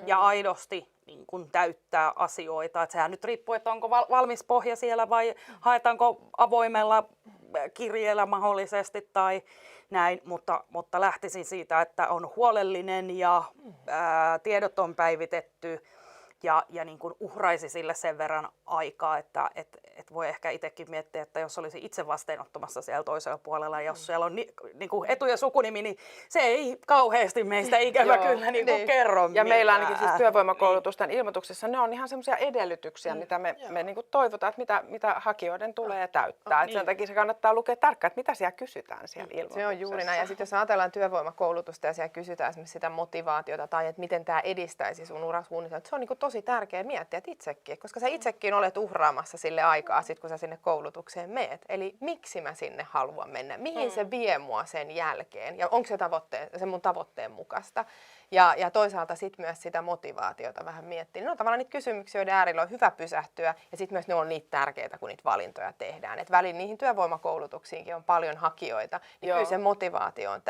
ja aidosti niin kuin täyttää asioita. Että sehän nyt riippuu, että onko valmis pohja siellä vai haetaanko avoimella kirjeellä mahdollisesti tai näin, mutta lähtisin siitä, että on huolellinen ja tiedot on päivitetty. Ja niin kuin uhraisi sille sen verran aikaa, että voi ehkä itsekin miettiä, että jos olisi itse vastaanottamassa siellä toisella puolella, ja jos siellä on niin kuin etu- ja sukunimi, niin se ei kauheasti meistä ikävä kyllä niin kuin kerro. Ja meillä ainakin siis työvoimakoulutusten ilmoituksissa ne on ihan semmoisia edellytyksiä, mitä me niin kuin toivotaan, että mitä hakijoiden tulee täyttää. Sen takia se kannattaa lukea tarkkaan, että mitä siellä kysytään siellä ilmoituksessa. Se on juuri näin. Ja sitten jos ajatellaan työvoimakoulutusta ja siellä kysytään esimerkiksi sitä motivaatiota tai että miten tämä edistäisi sun urasuunnitelmaa, se on niin kuin tosi tärkeää miettiä, että itsekin, koska sä itsekin olet uhraamassa sille aikaa, sit kun sä sinne koulutukseen meet. Eli miksi mä sinne haluan mennä? Mihin se vie mua sen jälkeen? Ja onko se mun tavoitteen mukaista? Ja toisaalta sitten myös sitä motivaatiota vähän miettiä. Ne on tavallaan niitä kysymyksiä, joiden äärillä on hyvä pysähtyä, ja sitten myös ne on niitä tärkeitä, kun niitä valintoja tehdään. Et väliin niihin työvoimakoulutuksiinkin on paljon hakijoita, niin kyllä se motivaatio on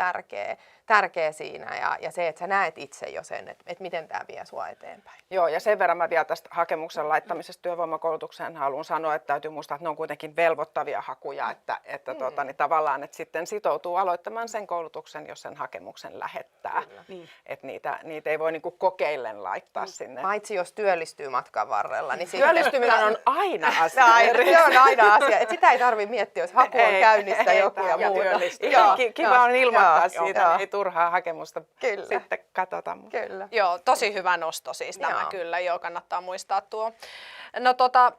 tärkeä siinä, ja se, että sä näet itse jo sen, että miten tämä vie sua eteenpäin. Joo, ja sen verran mä vielä tästä hakemuksen laittamisesta työvoimakoulutukseen haluan sanoa, että täytyy muistaa, että ne on kuitenkin velvoittavia hakuja, että niin tavallaan, että sitten sitoutuu aloittamaan sen koulutuksen, jos sen hakemuksen lähettää. Että niitä ei voi niinku kokeillen laittaa sinne. Paitsi jos työllistyy matkan varrella. Niin työllistyminen on aina asia. Se on aina asia. Et sitä ei tarvitse miettiä, jos haku on käynnissä joku ja muuta. Kiva on ilmoittaa siitä, ei turhaa hakemusta sitten katsota. Kyllä. Joo, tosi hyvä nosto siis tämä kyllä. Joo, kannattaa muistaa tuo. No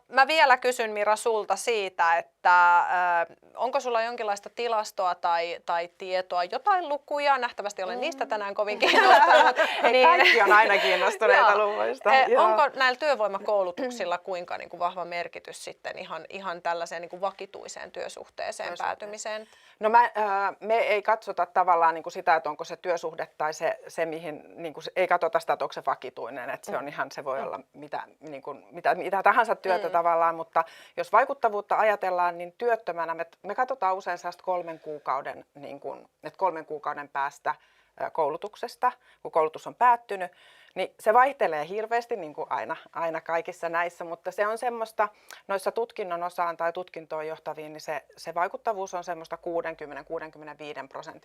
mä vielä kysyn Mira sulta siitä, että onko sulla jonkinlaista tilastoa tai tietoa, jotain lukuja, nähtävästi olen niistä tänään kovin kiinnostunut. Kaikki on aina kiinnostuneita luvuista. Onko näillä työvoimakoulutuksilla kuinka niin kuin vahva merkitys sitten ihan tällaiseen niin kuin vakituiseen työsuhteeseen päätymiseen? No me ei katsota tavallaan niin kuin sitä, että onko se työsuhde tai se mihin, niin kuin, ei katsota sitä, että onko se vakituinen, että se on ihan, se voi olla mitä tahansa työtä tavallaan, mutta jos vaikuttavuutta ajatellaan, niin työttömänä me katsotaan usein 3 kuukauden, niin kuin, että 3 kuukauden päästä koulutuksesta, kun koulutus on päättynyt, niin se vaihtelee hirveästi niin kuin aina kaikissa näissä, mutta se on semmoista, noissa tutkinnon osaan tai tutkintoon johtaviin, niin se vaikuttavuus on semmoista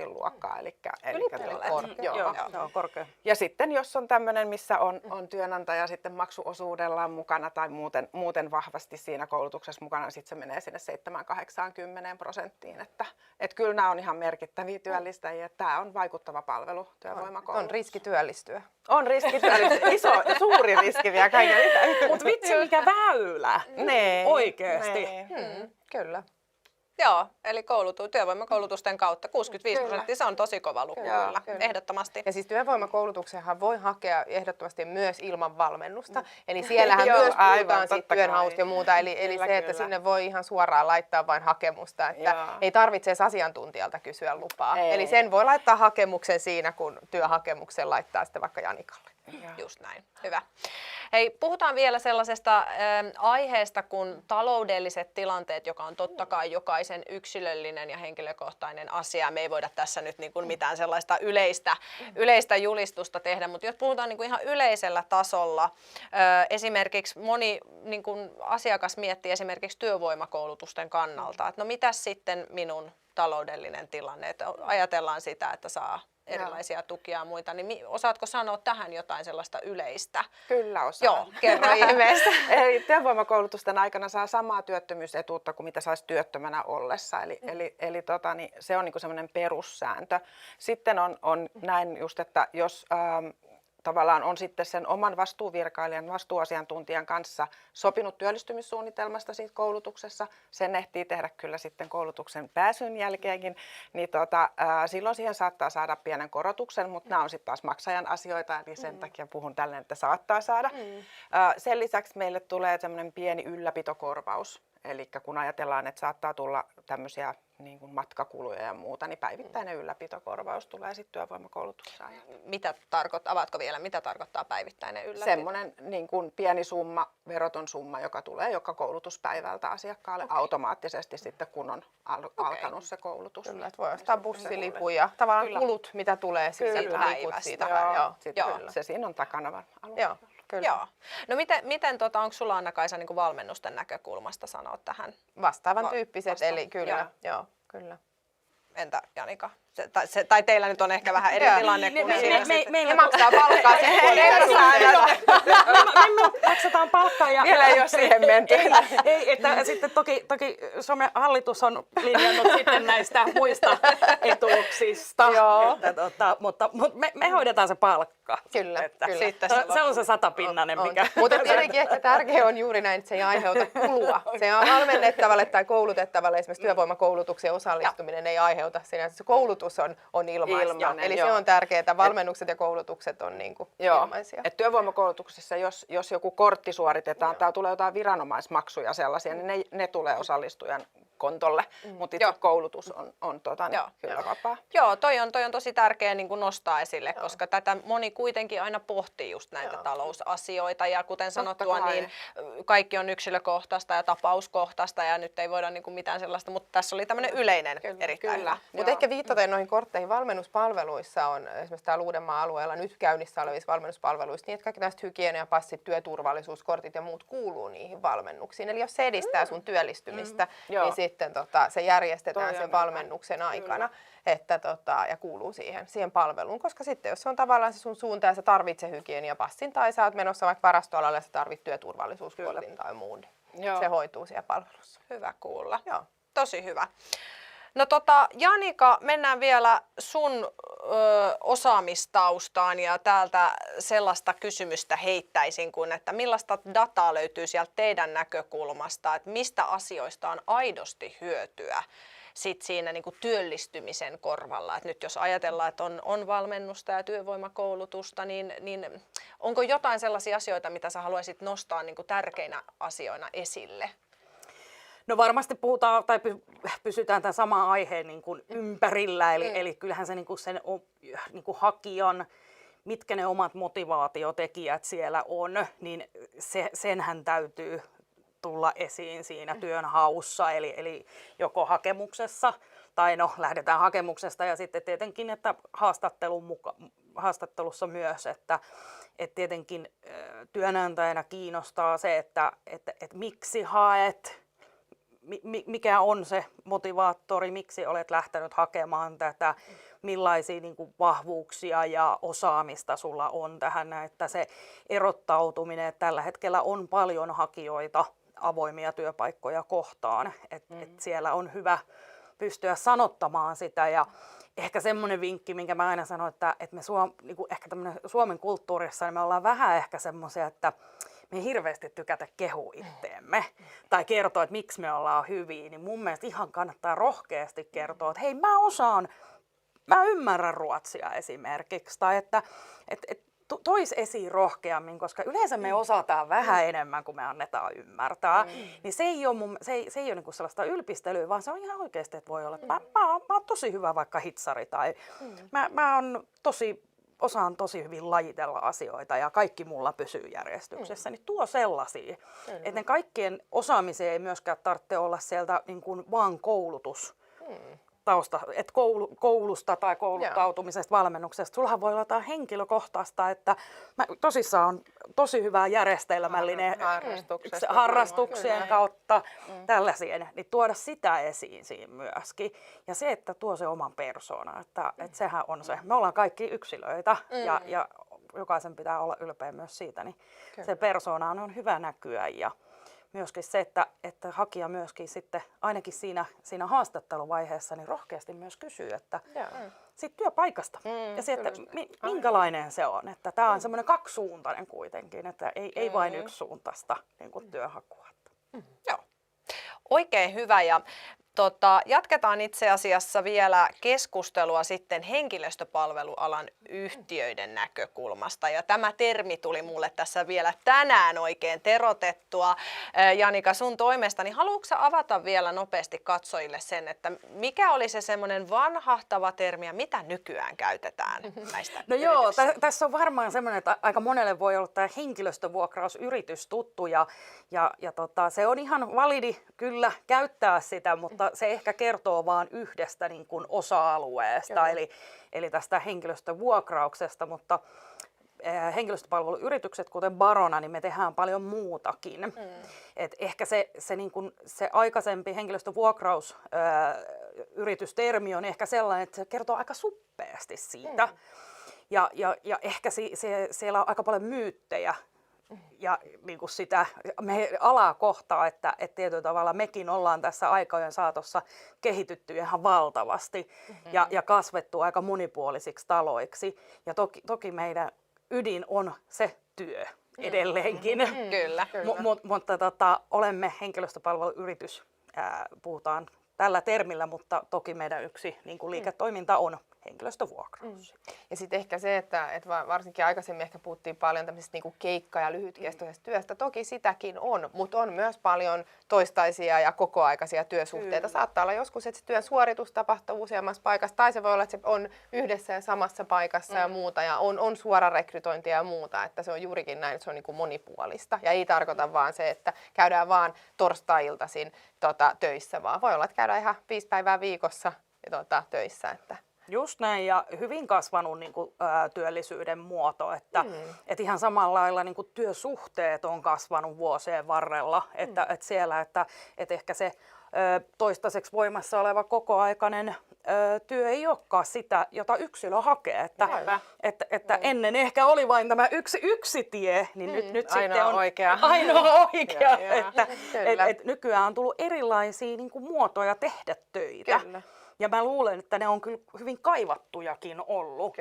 60-65% luokkaa. Eli korkea. Joo, korkea. ja sitten jos on tämmöinen, missä on työnantaja sitten maksuosuudellaan mukana tai muuten vahvasti siinä koulutuksessa mukana, niin sitten se menee sinne 7-80%. Että kyllä nämä on ihan merkittäviä työllistäjiä, että tämä on vaikuttava palvelu, työvoimakoulutus. On riski työllistyä. On riski työllistyä, suuri riski vielä kaiken. Mutta vitsi mikä väylä! Nee, Oikeesti. Kyllä. Joo, eli työvoimakoulutusten kautta 65%, se on tosi kova luku kyllä, kyllä. ehdottomasti. Ja siis työvoimakoulutukseenhan voi hakea ehdottomasti myös ilman valmennusta. Eli siellähän myös aivan, puhutaan siitä totta työnhausta kai. ja muuta. Eli Kyllä, se, että kyllä. sinne voi ihan suoraan laittaa vain hakemusta. Että ei tarvitse edes asiantuntijalta kysyä lupaa. Ei. Eli sen voi laittaa hakemuksen siinä, kun työhakemuksen laittaa sitten vaikka Janikalle. Just näin, hyvä. Hei, puhutaan vielä sellaisesta aiheesta kuin taloudelliset tilanteet, joka on totta kai jokaisen yksilöllinen ja henkilökohtainen asia. Me ei voida tässä nyt niin kuin mitään sellaista yleistä julistusta tehdä, mutta jos puhutaan niin kuin ihan yleisellä tasolla, esimerkiksi moni niin kuin asiakas miettii esimerkiksi työvoimakoulutusten kannalta, että no mitäs sitten minun taloudellinen tilanne, että ajatellaan sitä, että saa erilaisia tukia ja muita, niin osaatko sanoa tähän jotain sellaista yleistä? Kyllä osaan. Joo, kerro ihmeessä. Eli työvoimakoulutusten aikana saa samaa työttömyysetuutta kuin mitä saisi työttömänä ollessa. Eli se on niinku semmoinen perussääntö. Sitten on näin just, että jos tavallaan on sitten sen oman vastuuvirkailijan, vastuuasiantuntijan kanssa sopinut työllistymissuunnitelmasta siitä koulutuksessa, sen ehtii tehdä kyllä sitten koulutuksen pääsyn jälkeenkin, niin silloin siihen saattaa saada pienen korotuksen, mutta nämä on sitten taas maksajan asioita, eli sen takia puhun tälleen, että saattaa saada. Sen lisäksi meille tulee semmoinen pieni ylläpitokorvaus, eli kun ajatellaan, että saattaa tulla tämmöisiä niin kuin matkakuluja ja muuta, niin päivittäinen ylläpitokorvaus tulee sitten työvoimakoulutuksessa. Avaatko vielä, mitä tarkoittaa päivittäinen ylläpito? Semmoinen niin kuin pieni summa, veroton summa, joka tulee joka koulutuspäivältä asiakkaalle automaattisesti sitten, kun on alkanut se koulutus. Kyllä, että voi ostaa bussilipun ja tavallaan Kyllä. kulut, mitä tulee Kyllä. siitä Päivästä. siitä. Joo. Se siinä on takana varmaan. Joo, kyllä. Joo. No miten onko sulla Anna-Kaisa niin kuin valmennusten näkökulmasta sanoa tähän? Vastaavan tyyppiset, eli kyllä. Joo, kyllä. Entä Janika? Tai teillä nyt on ehkä vähän eri tilanne kuin Ne maksaa palkkaa Me maksetaan palkkaa ja Vielä ei ole siihen menty. ei, että sitten toki Suomen hallitus on linjannut sitten näistä muista etuuksista. Joo. Mutta me hoidetaan se palkka. Kyllä, Että kyllä. Sitten se on se 100-pinnanen, mikä... Mutta tietenkin ehkä tärkeä on juuri näin, että se ei aiheuta kulua. Se on valmennettavalle tai koulutettavalle esimerkiksi työvoimakoulutukseen osallistuminen ei aiheuta sinänsä. Se koulutus on ilmaista. Eli se on tärkeää, että valmennukset ja koulutukset on niin kuin ilmaisia. Et työvoimakoulutuksessa, jos joku kortti suoritetaan tai tulee jotain viranomaismaksuja sellaisia, niin ne tulee osallistujan kontolle, mutta itse koulutus on kyllä vapaa. Joo, toi on tosi tärkeä niin kuin nostaa esille, koska tätä moni kuitenkin aina pohtii just näitä talousasioita ja kuten sanottua, niin kaikki on yksilökohtaista ja tapauskohtaista ja nyt ei voida niin kuin mitään sellaista, mutta tässä oli tämmöinen yleinen erittäin hyvä. Mutta ehkä viitaten noihin kortteihin valmennuspalveluissa on esimerkiksi täällä Uudenmaan alueella nyt käynnissä olevissa valmennuspalveluissa niin, että kaikki näistä hygieniapassit, työturvallisuuskortit ja muut kuuluu niihin valmennuksiin. Eli jos se edistää sun työllistymistä, niin sitten se järjestetään sen valmennuksen aikana että ja kuuluu siihen palveluun. Koska sitten jos se on tavallaan se sun suunta ja sä tarvitset hygieniapassin tai sä oot menossa vaikka varastoalalle ja sä tarvitset työturvallisuuskortin tai muun, niin se hoituu siellä palvelussa. Hyvä kuulla. Joo. Tosi hyvä. No Janika, mennään vielä sun osaamistaustaan ja täältä sellaista kysymystä heittäisin kuin, että millaista dataa löytyy sieltä teidän näkökulmasta, että mistä asioista on aidosti hyötyä sit siinä niin kuin työllistymisen korvalla. Et nyt jos ajatellaan, että on valmennusta ja työvoimakoulutusta, niin onko jotain sellaisia asioita, mitä sä haluaisit nostaa niin kuin tärkeinä asioina esille? No varmasti puhutaan tai pysytään tämän saman aiheen niin kuin ympärillä, eli kyllähän se niin kuin sen niin kuin hakijan, mitkä ne omat motivaatiotekijät siellä on, niin senhän täytyy tulla esiin siinä työnhaussa, eli joko hakemuksessa, tai no lähdetään hakemuksesta ja sitten tietenkin, että haastattelussa myös, että tietenkin työnantajana kiinnostaa se, että miksi haet, mikä on se motivaattori, miksi olet lähtenyt hakemaan tätä, millaisia niin kuin vahvuuksia ja osaamista sulla on tähän, että se erottautuminen, että tällä hetkellä on paljon hakijoita avoimia työpaikkoja kohtaan, että siellä on hyvä pystyä sanottamaan sitä ja ehkä semmoinen vinkki, minkä mä aina sanon, että me niin ehkä Suomen kulttuurissa niin me ollaan vähän ehkä semmoisia, että me ei hirveästi tykätä kehua itteemme tai kertoa, että miksi me ollaan hyviä, niin mun mielestä ihan kannattaa rohkeasti kertoa, että hei mä ymmärrän ruotsia esimerkiksi tai että tois esiin rohkeammin, koska yleensä me osataan vähän enemmän kuin me annetaan ymmärtää. Niin se ei ole, se ei ole niinku sellaista ylpistelyä, vaan se on ihan oikeasti, että voi olla, että mä oon tosi hyvä vaikka hitsari tai osaan tosi hyvin lajitella asioita ja kaikki mulla pysyy järjestyksessä. Niin tuo sellaisia, että ne kaikkien osaamiseen ei myöskään tarvitse olla sieltä niin kuin vaan koulutus. Että koulusta tai kouluttautumisesta, valmennuksesta. Sullahan voi olla jotain henkilökohtaista, että mä tosissaan on tosi hyvä järjestelmällinen harrastuksien kautta tällaisien, niin tuoda sitä esiin siinä myöskin. Ja se, että tuo se oman persoonan, että sehän on se. Me ollaan kaikki yksilöitä ja jokaisen pitää olla ylpeä myös siitä, niin se persoona on hyvä näkyä ja myöskin se, että hakija myöskin sitten ainakin siinä haastatteluvaiheessa niin rohkeasti myös kysyy, että siitä työpaikasta ja se, että minkälainen se on. Että tämä on semmoinen kaksisuuntainen kuitenkin, että ei vain yksisuuntaista niin kuin työhakua. Joo. Oikein hyvä ja jatketaan itse asiassa vielä keskustelua sitten henkilöstöpalvelualan yhtiöiden näkökulmasta. Ja tämä termi tuli mulle tässä vielä tänään oikein terotettua. Janika, sun toimesta, niin haluatko avata vielä nopeasti katsojille sen, että mikä oli se semmoinen vanhahtava termi ja mitä nykyään käytetään näistä joo, tässä on varmaan semmoinen, että aika monelle voi olla tämä henkilöstövuokrausyritys tuttu ja se on ihan validi kyllä käyttää sitä, mutta se ehkä kertoo vain yhdestä niin kuin osa-alueesta, eli tästä henkilöstövuokrauksesta, mutta henkilöstöpalveluyritykset, kuten Barona, niin me tehdään paljon muutakin. Et ehkä se aikaisempi henkilöstövuokrausyritystermi on ehkä sellainen, että se kertoo aika suppeasti siitä. Ja ehkä siellä on aika paljon myyttejä. Ja niin kuin sitä me alaa kohtaa, että tietyllä tavalla mekin ollaan tässä aikojen saatossa kehitytty ihan valtavasti ja kasvettu aika monipuolisiksi taloiksi. Ja toki meidän ydin on se työ edelleenkin. Kyllä. Mutta olemme henkilöstöpalveluyritys, puhutaan tällä termillä, mutta toki meidän yksi niin kuin liiketoiminta on henkilöstövuokraus. Ja sitten ehkä se, että varsinkin aikaisemmin ehkä puhuttiin paljon tämmöisestä niinku keikka- ja lyhytkestoisesta työstä. Toki sitäkin on, mutta on myös paljon toistaisia ja kokoaikaisia työsuhteita. Kyllä. Saattaa olla joskus, että se työn suoritus tapahtuu useammassa paikassa, tai se voi olla, että se on yhdessä ja samassa paikassa ja muuta, ja on suora rekrytointia ja muuta, että se on juurikin näin, että se on niinku monipuolista. Ja ei tarkoita vaan se, että käydään vaan torstai-iltaisin töissä, vaan voi olla, että käydään ihan 5 päivää viikossa töissä. Että just näin, ja hyvin kasvanut niin kuin, työllisyyden muoto, että ihan samalla lailla niin kuin työsuhteet on kasvanut vuosien varrella, että siellä, että ehkä se toistaiseksi voimassa oleva kokoaikainen työ ei olekaan sitä, jota yksilö hakee, että ennen ehkä oli vain tämä yksi tie, niin nyt sitten on ainoa oikea, että nykyään on tullut erilaisia niin kuin muotoja tehdä töitä. Kyllä. Ja mä luulen, että ne on kyllä hyvin kaivattujakin ollut,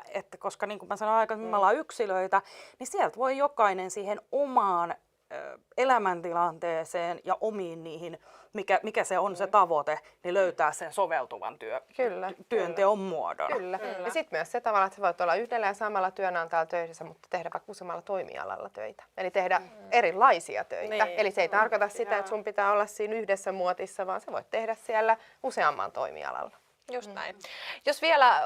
että koska niin kuin mä sanoin aikaisemmin, me ollaan yksilöitä, niin sieltä voi jokainen siihen omaan elämäntilanteeseen ja omiin niihin, mikä se on se tavoite, niin löytää sen soveltuvan työnteon muodon. Kyllä. Ja sitten myös se tavalla, että sä voit olla yhdellä ja samalla työnantajalla töissä, mutta tehdä vaikka useammalla toimialalla töitä. Eli tehdä erilaisia töitä. Eli se ei tarkoita sitä, että sun pitää olla siinä yhdessä muotissa, vaan sä voit tehdä siellä useammalla toimialalla. Just näin. Jos vielä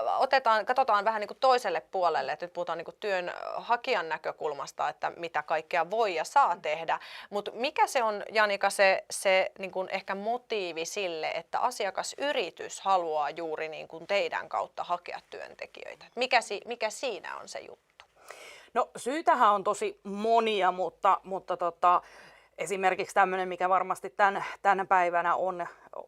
katsotaan vähän niin kuin toiselle puolelle, että nyt puhutaan niin kuin työnhakijan näkökulmasta, että mitä kaikkea voi ja saa tehdä, mutta mikä se on, Janika, se niin kuin ehkä motiivi sille, että asiakasyritys haluaa juuri niin kuin teidän kautta hakea työntekijöitä? Mikä siinä on se juttu? No syytähän on tosi monia, mutta esimerkiksi tämmöinen, mikä varmasti tänä päivänä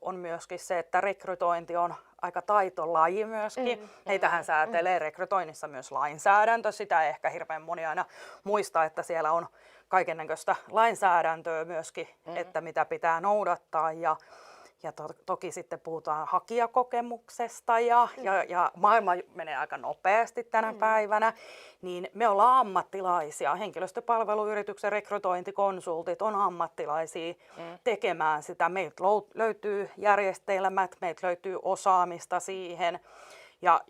on myöskin se, että rekrytointi on aika taitolaji myöskin. Heitähän säätelee rekrytoinnissa myös lainsäädäntö. Sitä ei ehkä hirveän moni aina muista, että siellä on kaikennäköistä lainsäädäntöä myöskin, että mitä pitää noudattaa. Ja toki sitten puhutaan hakijakokemuksesta ja maailma menee aika nopeasti tänä päivänä, niin me ollaan ammattilaisia. Henkilöstöpalveluyrityksen rekrytointikonsultit on ammattilaisia tekemään sitä. Meiltä löytyy järjestelmät, meiltä löytyy osaamista siihen ja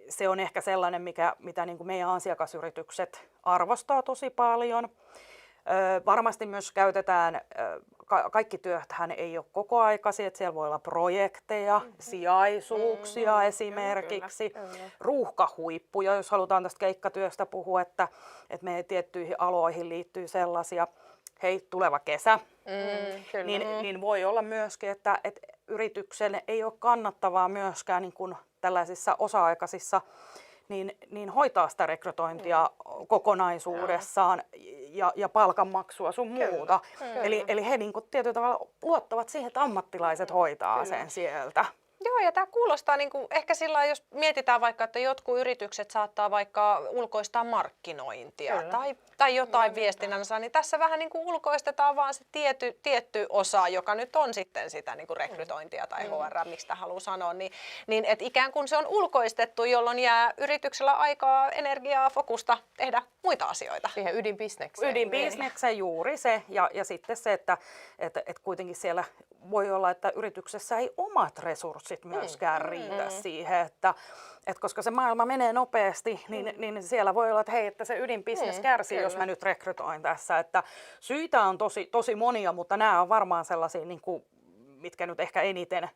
se on ehkä sellainen, mitä niin kuin meidän asiakasyritykset arvostaa tosi paljon. Varmasti myös käytetään, kaikki työthän ei ole kokoaikaisia, että siellä voi olla projekteja, sijaisuuksia esimerkiksi, ruuhkahuippuja, jos halutaan tästä keikkatyöstä puhua, että meidän tiettyihin aloihin liittyy sellaisia, hei tuleva kesä, niin voi olla myöskin, että yrityksen ei ole kannattavaa myöskään niin kuin tällaisissa osa-aikaisissa niin hoitaa sitä rekrytointia kokonaisuudessaan ja palkanmaksua sun muuta. Eli he niin kuin tietyllä tavalla luottavat siihen, että ammattilaiset hoitaa sen sieltä. Joo, ja tämä kuulostaa niin kuin ehkä sillä, jos mietitään vaikka, että jotkut yritykset saattaa vaikka ulkoistaa markkinointia tai jotain viestinnänsä, niin tässä vähän niin kuin ulkoistetaan vaan se tietty osa, joka nyt on sitten sitä niin kuin rekrytointia tai HR, miksi sitä haluaa sanoa, niin että ikään kuin se on ulkoistettu, jolloin jää yrityksellä aikaa, energiaa, fokusta tehdä muita asioita. Siihen ydinbisnekseen. Ydinbisnekseen juuri se, ja sitten se, että kuitenkin siellä voi olla, että yrityksessä ei omat resurssit myöskään riitä siihen, että koska se maailma menee nopeasti, niin siellä voi olla, että hei, että se ydinbisnes kärsii, jos mä nyt rekrytoin tässä. Että syitä on tosi monia, mutta nämä on varmaan sellaisia, niin kuin, mitkä nyt ehkä eniten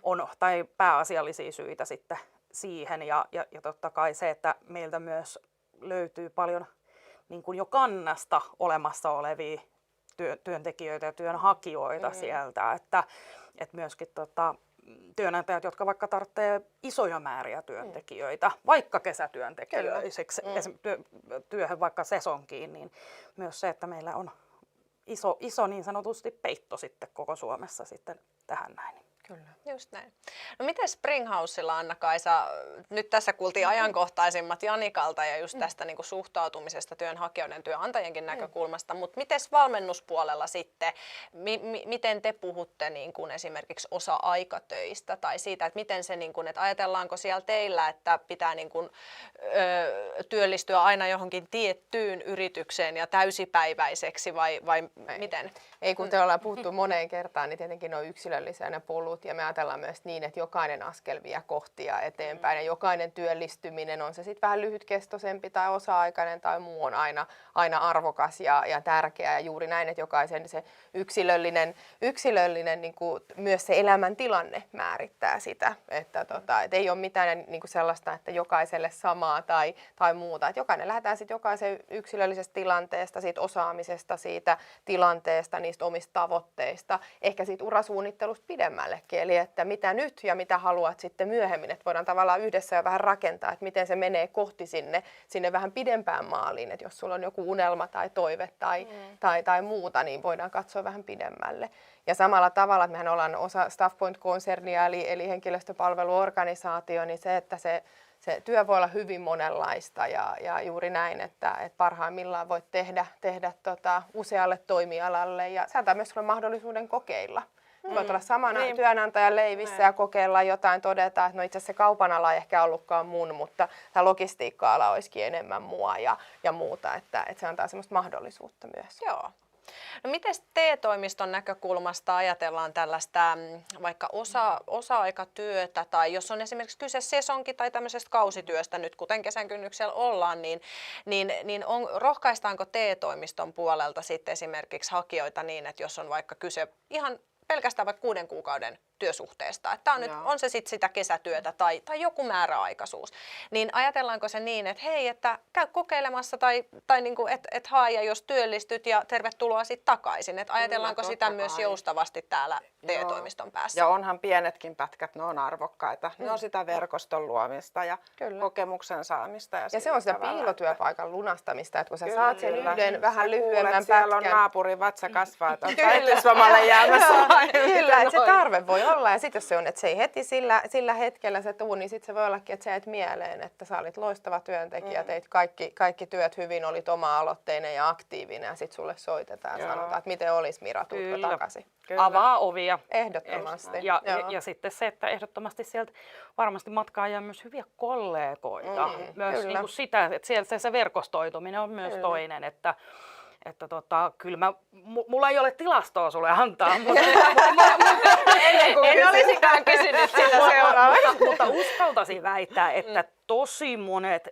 on, tai pääasiallisia syitä sitten siihen. Ja totta kai se, että meiltä myös löytyy paljon niin kuin jo kannasta olemassa olevia työntekijöitä ja työnhakijoita sieltä, että myöskin työnantajat, jotka vaikka tarvitsee isoja määriä työntekijöitä, vaikka kesätyöntekijöiseksi, työhön vaikka sesonkiin, niin myös se, että meillä on iso niin sanotusti peitto sitten koko Suomessa sitten tähän näin. Kyllä. Just näin. No miten Springhousella, Anna-Kaisa, nyt tässä kuultiin ajankohtaisimmat Janikalta ja just tästä niin kuin suhtautumisesta työnhakijoiden työnantajienkin näkökulmasta, mutta miten valmennuspuolella sitten, miten te puhutte niin kuin esimerkiksi osa-aikatöistä tai siitä, että miten se, niin kuin, että ajatellaanko siellä teillä, että pitää niin kuin, työllistyä aina johonkin tiettyyn yritykseen ja täysipäiväiseksi vai miten? Ei, kun te ollaan puhuttu moneen kertaan, niin tietenkin ne on yksilöllisiä ne polut ja me ajatellaan myös niin, että jokainen askel vie kohtia eteenpäin ja jokainen työllistyminen, on se sitten vähän lyhytkestoisempi tai osa-aikainen tai muu, on aina arvokas ja tärkeä ja juuri näin, että jokaisen se yksilöllinen niin kuin myös se elämäntilanne määrittää sitä, että et ei ole mitään niin kuin sellaista, että jokaiselle samaa tai muuta, että jokainen lähdetään sitten jokaisen yksilöllisestä tilanteesta, siitä osaamisesta, siitä tilanteesta, niistä omista tavoitteista, ehkä siitä urasuunnittelusta pidemmällekin, eli että mitä nyt ja mitä haluat sitten myöhemmin, että voidaan tavallaan yhdessä jo vähän rakentaa, että miten se menee kohti sinne vähän pidempään maaliin, että jos sulla on joku unelma tai toive tai muuta, niin voidaan katsoa vähän pidemmälle. Ja samalla tavalla, että mehän ollaan osa StaffPoint-konsernia, eli henkilöstöpalveluorganisaatio, niin se, että se työ voi olla hyvin monenlaista ja juuri näin, että parhaimmillaan voit tehdä usealle toimialalle ja se antaa myös sulle mahdollisuuden kokeilla. Voit olla samana työnantajan leivissä ja kokeilla jotain, todeta, että no itse asiassa se kaupan ala ei ehkä ollutkaan mun, mutta tämä logistiikka-ala olisikin enemmän mua ja muuta, että se antaa semmoista mahdollisuutta myös. Joo. No miten TE-toimiston näkökulmasta ajatellaan tällaista vaikka osa-aikatyötä tai jos on esimerkiksi kyse sesonki- tai tämmöisestä kausityöstä nyt, kuten kesän kynnyksellä ollaan, niin rohkaistaanko TE-toimiston puolelta sitten esimerkiksi hakijoita niin, että jos on vaikka kyse ihan pelkästään vaikka 6 kuukauden työsuhteesta. Että on se sitten sitä kesätyötä tai joku määräaikaisuus. Niin ajatellaanko se niin, että hei, että käy kokeilemassa tai niin kuin, et hae ja jos työllistyt ja tervetuloa sitten takaisin. Että ajatellaanko Kyllä, sitä totta myös kai. joustavasti täällä TE-toimiston päässä. Ja onhan pienetkin pätkät, ne on arvokkaita. Ne on sitä verkoston luomista ja kokemuksen saamista. Ja se on sitä tavalla, piilotyöpaikan lunastamista, että kun sä Kyllä, saat sen kyllä. yhden vähän Sä lyhyemmän kuulet, siellä on pätkän. naapurin vatsa kasvaa, että on äitiyslomalle jäämässä. Kyllä, että se tarve voi olla. Ja sitten jos se on, että se ei heti sillä hetkellä se tuu, niin sitten se voi ollakin, että sä et mieleen, että sä olit loistava työntekijä, teit kaikki työt hyvin, olit oma-aloitteinen ja aktiivinen ja sitten sulle soitetaan ja sanotaan, että miten olisi Mira, tuutko takaisin. Kyllä. Avaa ovia. Ehdottomasti. Ja sitten se, että ehdottomasti sieltä varmasti matkaa jää myös hyviä kollegoita. Myös niin kuin sitä, että sieltä se verkostoituminen on myös toinen, että kyllä mulla ei ole tilastoa sulle antaa, mutta En olisikaan kysynyt sitä seuraavaksi. mutta uskaltaisin väittää, että tosi monet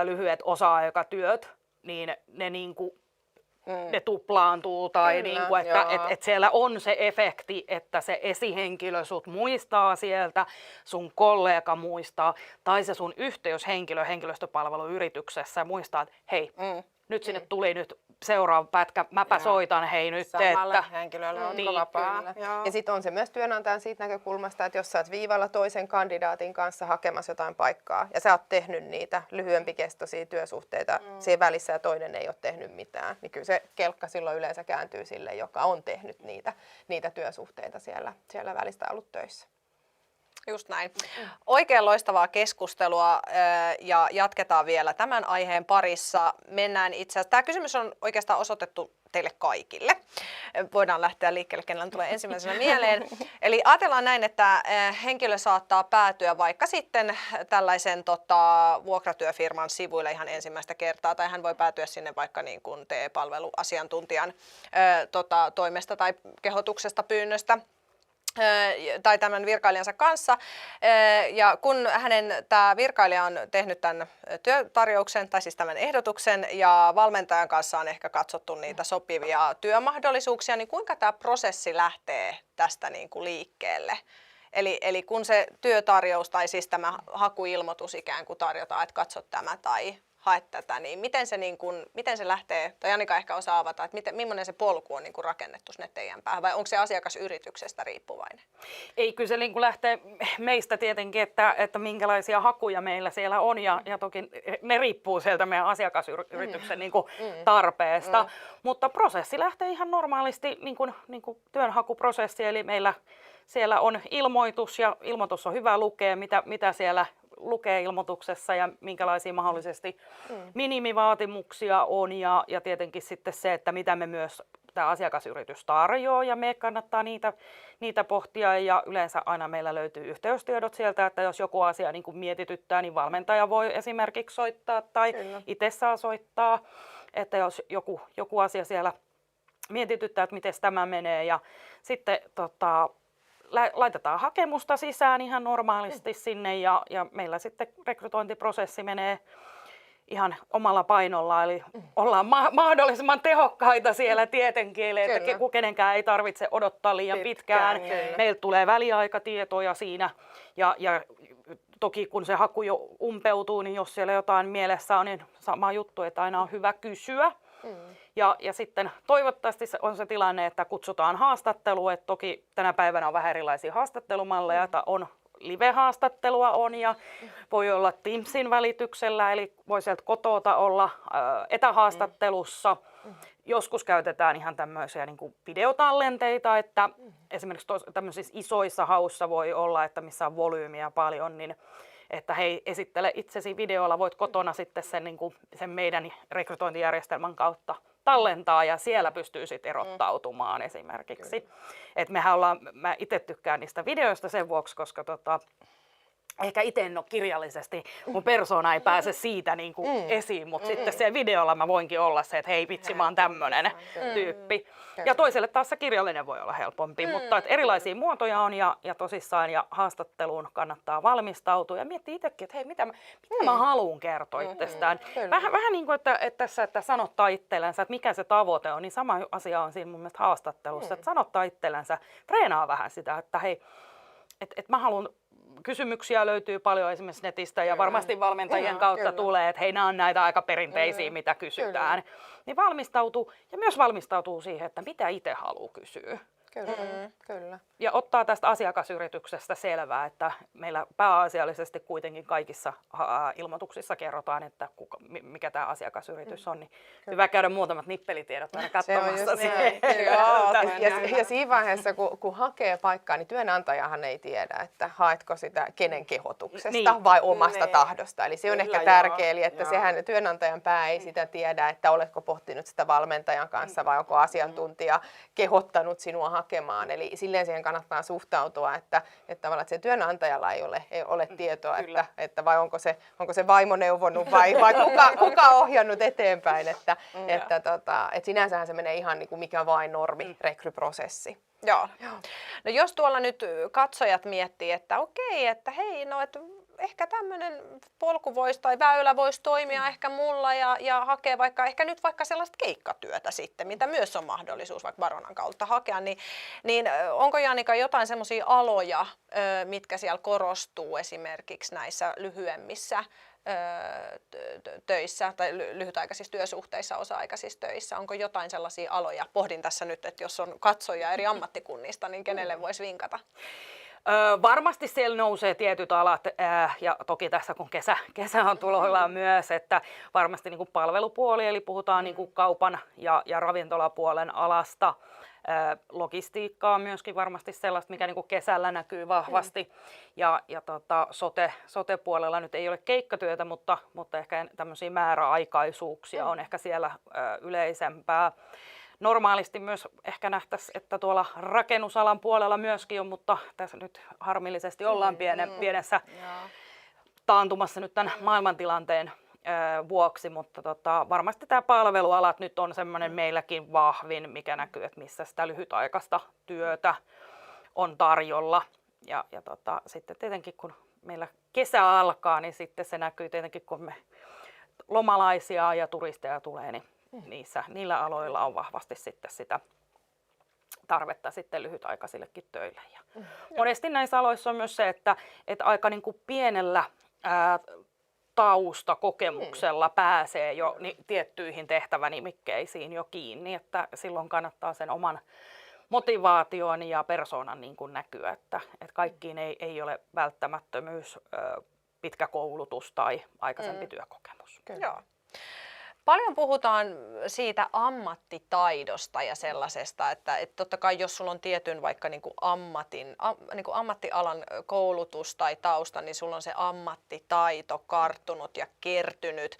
lyhyet osa-aikatyöt, niin ne niinku ne tuplaantuu tai Kyllä, niinku, että et siellä on se efekti, että se esihenkilö sut muistaa sieltä, sun kollega muistaa tai se sun yhteyshenkilö henkilöstöpalveluyrityksessä muistaa, että hei, nyt sinne tuli nyt seuraava pätkä, mäpä soitan hei nyt. Samalle henkilölle on Niin, vapaa. Ja sitten on se myös työnantajan siitä näkökulmasta, että jos sä oot viivalla toisen kandidaatin kanssa hakemassa jotain paikkaa ja sä oot tehnyt niitä lyhyempikestoisia työsuhteita siinä välissä ja toinen ei ole tehnyt mitään, niin kyllä se kelkka silloin yleensä kääntyy sille, joka on tehnyt niitä työsuhteita siellä välistä ollut töissä. Just näin. Oikein loistavaa keskustelua ja jatketaan vielä tämän aiheen parissa. Mennään itse asiassa. Tämä kysymys on oikeastaan osoitettu teille kaikille. Voidaan lähteä liikkeelle, kenellä tulee ensimmäisenä mieleen. Eli ajatellaan näin, että henkilö saattaa päätyä vaikka sitten tällaisen vuokratyöfirman sivuille ihan ensimmäistä kertaa, tai hän voi päätyä sinne vaikka niin kuin TE-palveluasiantuntijan toimesta tai kehotuksesta, pyynnöstä. Tai tämän virkailijansa kanssa. Ja kun tämä virkailija on tehnyt tämän työtarjouksen, tai siis tämän ehdotuksen, ja valmentajan kanssa on ehkä katsottu niitä sopivia työmahdollisuuksia, niin kuinka tämä prosessi lähtee tästä niin kuin liikkeelle? Eli kun se työtarjous tai siis tämä hakuilmoitus ikään kuin tarjotaan, että katso tämä tai hae tätä, niin miten se lähtee, tai Annika ehkä osaa avata, että millainen se polku on niin kuin rakennettu sinne teidän päähän, vai onko se asiakasyrityksestä riippuvainen? Ei, kyllä se niin kuin lähtee meistä tietenkin, että minkälaisia hakuja meillä siellä on, ja toki ne riippuu sieltä meidän asiakasyrityksen niin kuin tarpeesta, mutta prosessi lähtee ihan normaalisti niin kuin työnhakuprosessi, eli meillä siellä on ilmoitus, ja ilmoitus on hyvä lukea, mitä siellä lukee ilmoituksessa ja minkälaisia mahdollisesti minimivaatimuksia on ja tietenkin sitten se, että mitä me myös tämä asiakasyritys tarjoaa ja me kannattaa niitä pohtia ja yleensä aina meillä löytyy yhteystiedot sieltä, että jos joku asia niin kuin mietityttää, niin valmentaja voi esimerkiksi soittaa tai itse saa soittaa, että jos joku asia siellä mietityttää, että miten tämä menee ja sitten laitetaan hakemusta sisään ihan normaalisti sinne ja meillä sitten rekrytointiprosessi menee ihan omalla painolla, eli ollaan mahdollisimman tehokkaita siellä tietenkin, että kenenkään ei tarvitse odottaa liian pitkään. Meiltä tulee väliaikatietoja siinä ja toki kun se haku jo umpeutuu, niin jos siellä jotain mielessä on, niin sama juttu, että aina on hyvä kysyä. Ja sitten toivottavasti on se tilanne, että kutsutaan haastatteluun, että toki tänä päivänä on vähän erilaisia haastattelumalleja, että on live-haastattelua on ja voi olla Teamsin välityksellä, eli voi sieltä kotota olla etähaastattelussa. Joskus käytetään ihan tämmöisiä niin kuin videotallenteita, että esimerkiksi tämmöisissä isoissa haussa voi olla, että missä on volyymiä paljon, niin että hei, esittele itsesi videolla, voit kotona sitten sen meidän rekrytointijärjestelmän kautta tallentaa ja siellä pystyy sitten erottautumaan esimerkiksi. Et mä itse tykkään niistä videoista sen vuoksi, koska ehkä itse en ole kirjallisesti, mun persoona ei pääse siitä niin kuin esiin, mutta sitten siellä videolla mä voinkin olla se, että hei vitsi, mä oon tämmönen tyyppi. Ja toiselle taas se kirjallinen voi olla helpompi, mutta että erilaisia muotoja on ja tosissaan ja haastatteluun kannattaa valmistautua ja miettiä itsekin, että hei, mitä mä haluan kertoa itsestään. Vähän niin kuin, että sanottaa itsellensä, että mikä se tavoite on, niin sama asia on siinä mun mielestä haastattelussa, että sanottaa itsellensä, treenaa vähän sitä, että hei, että mä haluan. Kysymyksiä löytyy paljon esimerkiksi netistä ja varmasti valmentajien kautta tulee, että hei, nämä on näitä aika perinteisiä, mitä kysytään. Niin valmistautuu ja myös valmistautuu siihen, että mitä itse haluaa kysyä. Kyllä. Ja ottaa tästä asiakasyrityksestä selvää, että meillä pääasiallisesti kuitenkin kaikissa ilmoituksissa kerrotaan, että mikä tämä asiakasyritys on. Niin hyvä käydä muutamat nippelitiedot aina katsomassa siihen. Ja siinä vaiheessa, kun hakee paikkaa, niin työnantajahan ei tiedä, että haetko sitä kenen kehotuksesta vai omasta tahdosta. Eli se on ehkä tärkeää, eli että sehän työnantajan pää ei sitä tiedä, että oletko pohtinut sitä valmentajan kanssa vai onko asiantuntija kehottanut sinua hakemaan. Eli silleen siihen kannattaa suhtautua, että tavallaan että se työnantajalla ei ole tietoa, että vai onko se vaimo neuvonut vai kuka ohjannut eteenpäin. Että sinänsähän se menee ihan niin kuin mikä vain normi rekryprosessi. Joo. No jos tuolla nyt katsojat miettii, että okei, että hei, no että ehkä tämmöinen polku voisi tai väylä voisi toimia ehkä mulla ja hakea ehkä nyt vaikka sellaista keikkatyötä sitten, mitä myös on mahdollisuus vaikka Baronan kautta hakea, niin onko Janika jotain semmoisia aloja, mitkä siellä korostuu esimerkiksi näissä lyhyemmissä töissä tai lyhytaikaisissa työsuhteissa, osa-aikaisissa töissä? Onko jotain sellaisia aloja? Pohdin tässä nyt, että jos on katsoja eri ammattikunnista, niin kenelle voisi vinkata? Varmasti siellä nousee tietyt alat ja toki tässä kun kesä on tuloillaan myös, että varmasti niin kuin palvelupuoli, eli puhutaan niin kuin kaupan ja ravintolapuolen alasta. Logistiikka on myöskin varmasti sellaista, mikä niin kuin kesällä näkyy vahvasti ja sote-puolella nyt ei ole keikkatyötä, mutta ehkä tämmöisiä määräaikaisuuksia on ehkä siellä yleisempää. Normaalisti myös ehkä nähtäisiin, että tuolla rakennusalan puolella myöskin on, mutta tässä nyt harmillisesti ollaan pienessä taantumassa nyt tämän maailmantilanteen vuoksi, mutta varmasti tämä palvelualat nyt on semmoinen meilläkin vahvin, mikä näkyy, että missä sitä lyhytaikaista työtä on tarjolla. Ja sitten tietenkin kun meillä kesä alkaa, niin sitten se näkyy tietenkin, kun me lomalaisia ja turisteja tulee, niin niillä aloilla on vahvasti sitten sitä tarvetta sitten lyhytaikaisillekin töille. Ja monesti näissä aloissa on myös se, että aika niin kuin pienellä taustakokemuksella pääsee jo tiettyihin tehtävänimikkeisiin jo kiinni, että silloin kannattaa sen oman motivaation ja persoonan niin kuin näkyä, että kaikkiin ei ole välttämättömyys pitkä koulutus tai aikaisempi työkokemus. Joo. Paljon puhutaan siitä ammattitaidosta ja sellaisesta, että totta kai jos sulla on tietyn vaikka niin kuin ammattialan koulutus tai tausta, niin sulla on se ammattitaito karttunut ja kertynyt.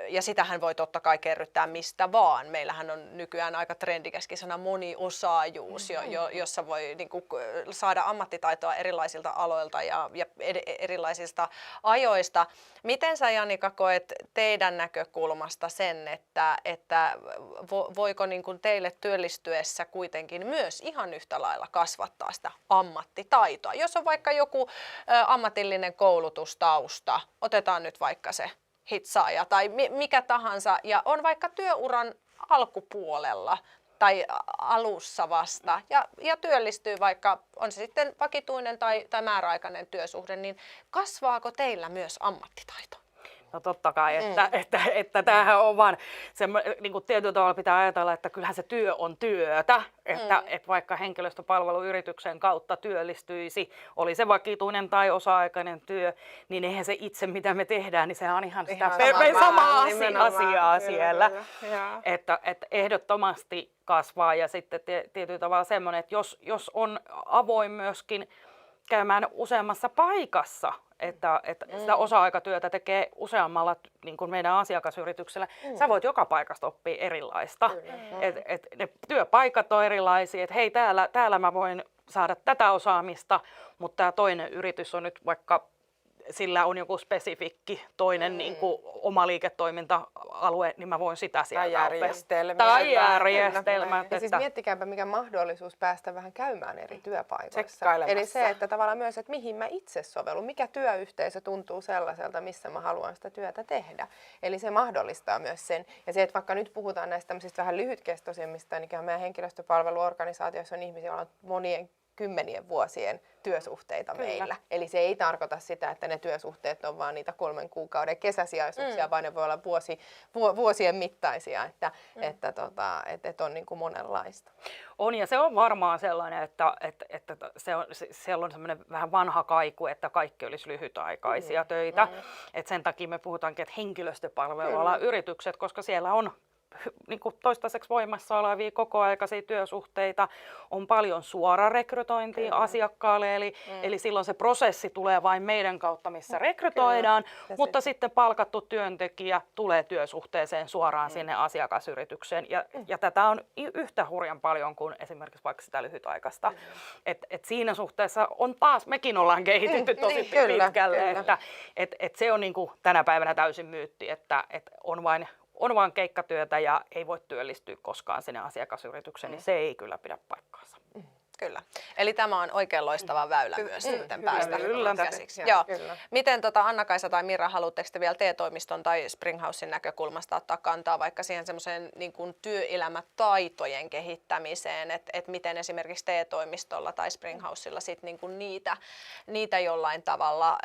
Ja sitähän voi totta kai kerryttää mistä vaan. Meillähän on nykyään aika trendikäskin sana moniosaajuus, jossa voi niin kuin saada ammattitaitoa erilaisilta aloilta ja erilaisista ajoista. Miten sä, Janika, koet teidän näkökulmasta sen, että voiko niin kuin teille työllistyessä kuitenkin myös ihan yhtä lailla kasvattaa sitä ammattitaitoa? Jos on vaikka joku ammatillinen koulutustausta, otetaan nyt vaikka se hitsaaja tai mikä tahansa, ja on vaikka työuran alkupuolella tai alussa vasta ja työllistyy vaikka, on se sitten vakituinen tai määräaikainen työsuhde, niin kasvaako teillä myös ammattitaito? No totta kai, että tämähän on vaan, niin kuin tietyllä tavalla pitää ajatella, että kyllähän se työ on työtä, että vaikka henkilöstöpalveluyrityksen kautta työllistyisi, oli se vakituinen tai osa-aikainen työ, niin eihän se itse mitä me tehdään, niin se on ihan sitä samaa asiaa siellä, että ehdottomasti kasvaa ja sitten tietyllä tavalla semmoinen, että jos on avoin myöskin käymään useammassa paikassa, että sitä osa-aikatyötä tekee useammalla niin kuin meidän asiakasyrityksellä. Sä voit joka paikasta oppia erilaista. Ne työpaikat on erilaisia, että hei täällä mä voin saada tätä osaamista, mutta tämä toinen yritys on nyt vaikka sillä on joku spesifikki toinen niin kuin oma liiketoiminta-alue, niin mä voin sitä sieltä järjestelmiä. Tai järjestelmät. Ja siis miettikääpä, mikä mahdollisuus päästä vähän käymään eri työpaikoissa. Tsekkailemassa. Eli se, että tavallaan myös, että mihin mä itse sovellun, mikä työyhteisö tuntuu sellaiselta, missä mä haluan sitä työtä tehdä. Eli se mahdollistaa myös sen. Ja se, että vaikka nyt puhutaan näistä tämmöisistä vähän lyhytkestoisemmista, niin meidän henkilöstöpalveluorganisaatiossa on ihmisiä, joilla on monien kymmenien vuosien työsuhteita meillä. Eli se ei tarkoita sitä, että ne työsuhteet on vaan niitä 3 kuukauden kesäsijaisuuksia, vaan ne voi olla vuosien mittaisia, että on niin kuin monenlaista. On, ja se on varmaan sellainen, että siellä on semmoinen vähän vanha kaiku, että kaikki olisi lyhytaikaisia töitä. Et sen takia me puhutaankin, että henkilöstöpalvelualan yritykset, koska siellä on niin kuin toistaiseksi voimassa olevia kokoaikaisia työsuhteita, on paljon suorarekrytointia asiakkaalle, eli silloin se prosessi tulee vain meidän kautta, missä rekrytoidaan, mutta sitten palkattu työntekijä tulee työsuhteeseen suoraan sinne asiakasyritykseen, ja tätä on yhtä hurjan paljon kuin esimerkiksi vaikka sitä lyhytaikaista. Et siinä suhteessa on taas, mekin ollaan kehitetty tosi pitkälle, että se on niin kuin tänä päivänä täysin myytti, että on vain keikkatyötä ja ei voi työllistyä koskaan sinne asiakasyritykseen, niin se ei kyllä pidä paikkaansa. Kyllä. Eli tämä on oikein loistava väylä myös sitten päästä käsiksi. Joo. Miten Anna-Kaisa tai Mira, haluatteko te vielä TE-toimiston tai Springhousen näkökulmasta ottaa kantaa vaikka siihen semmoiseen niin kuin työelämätaitojen kehittämiseen, että miten esimerkiksi TE-toimistolla tai Springhousella sit niin kuin niitä jollain tavalla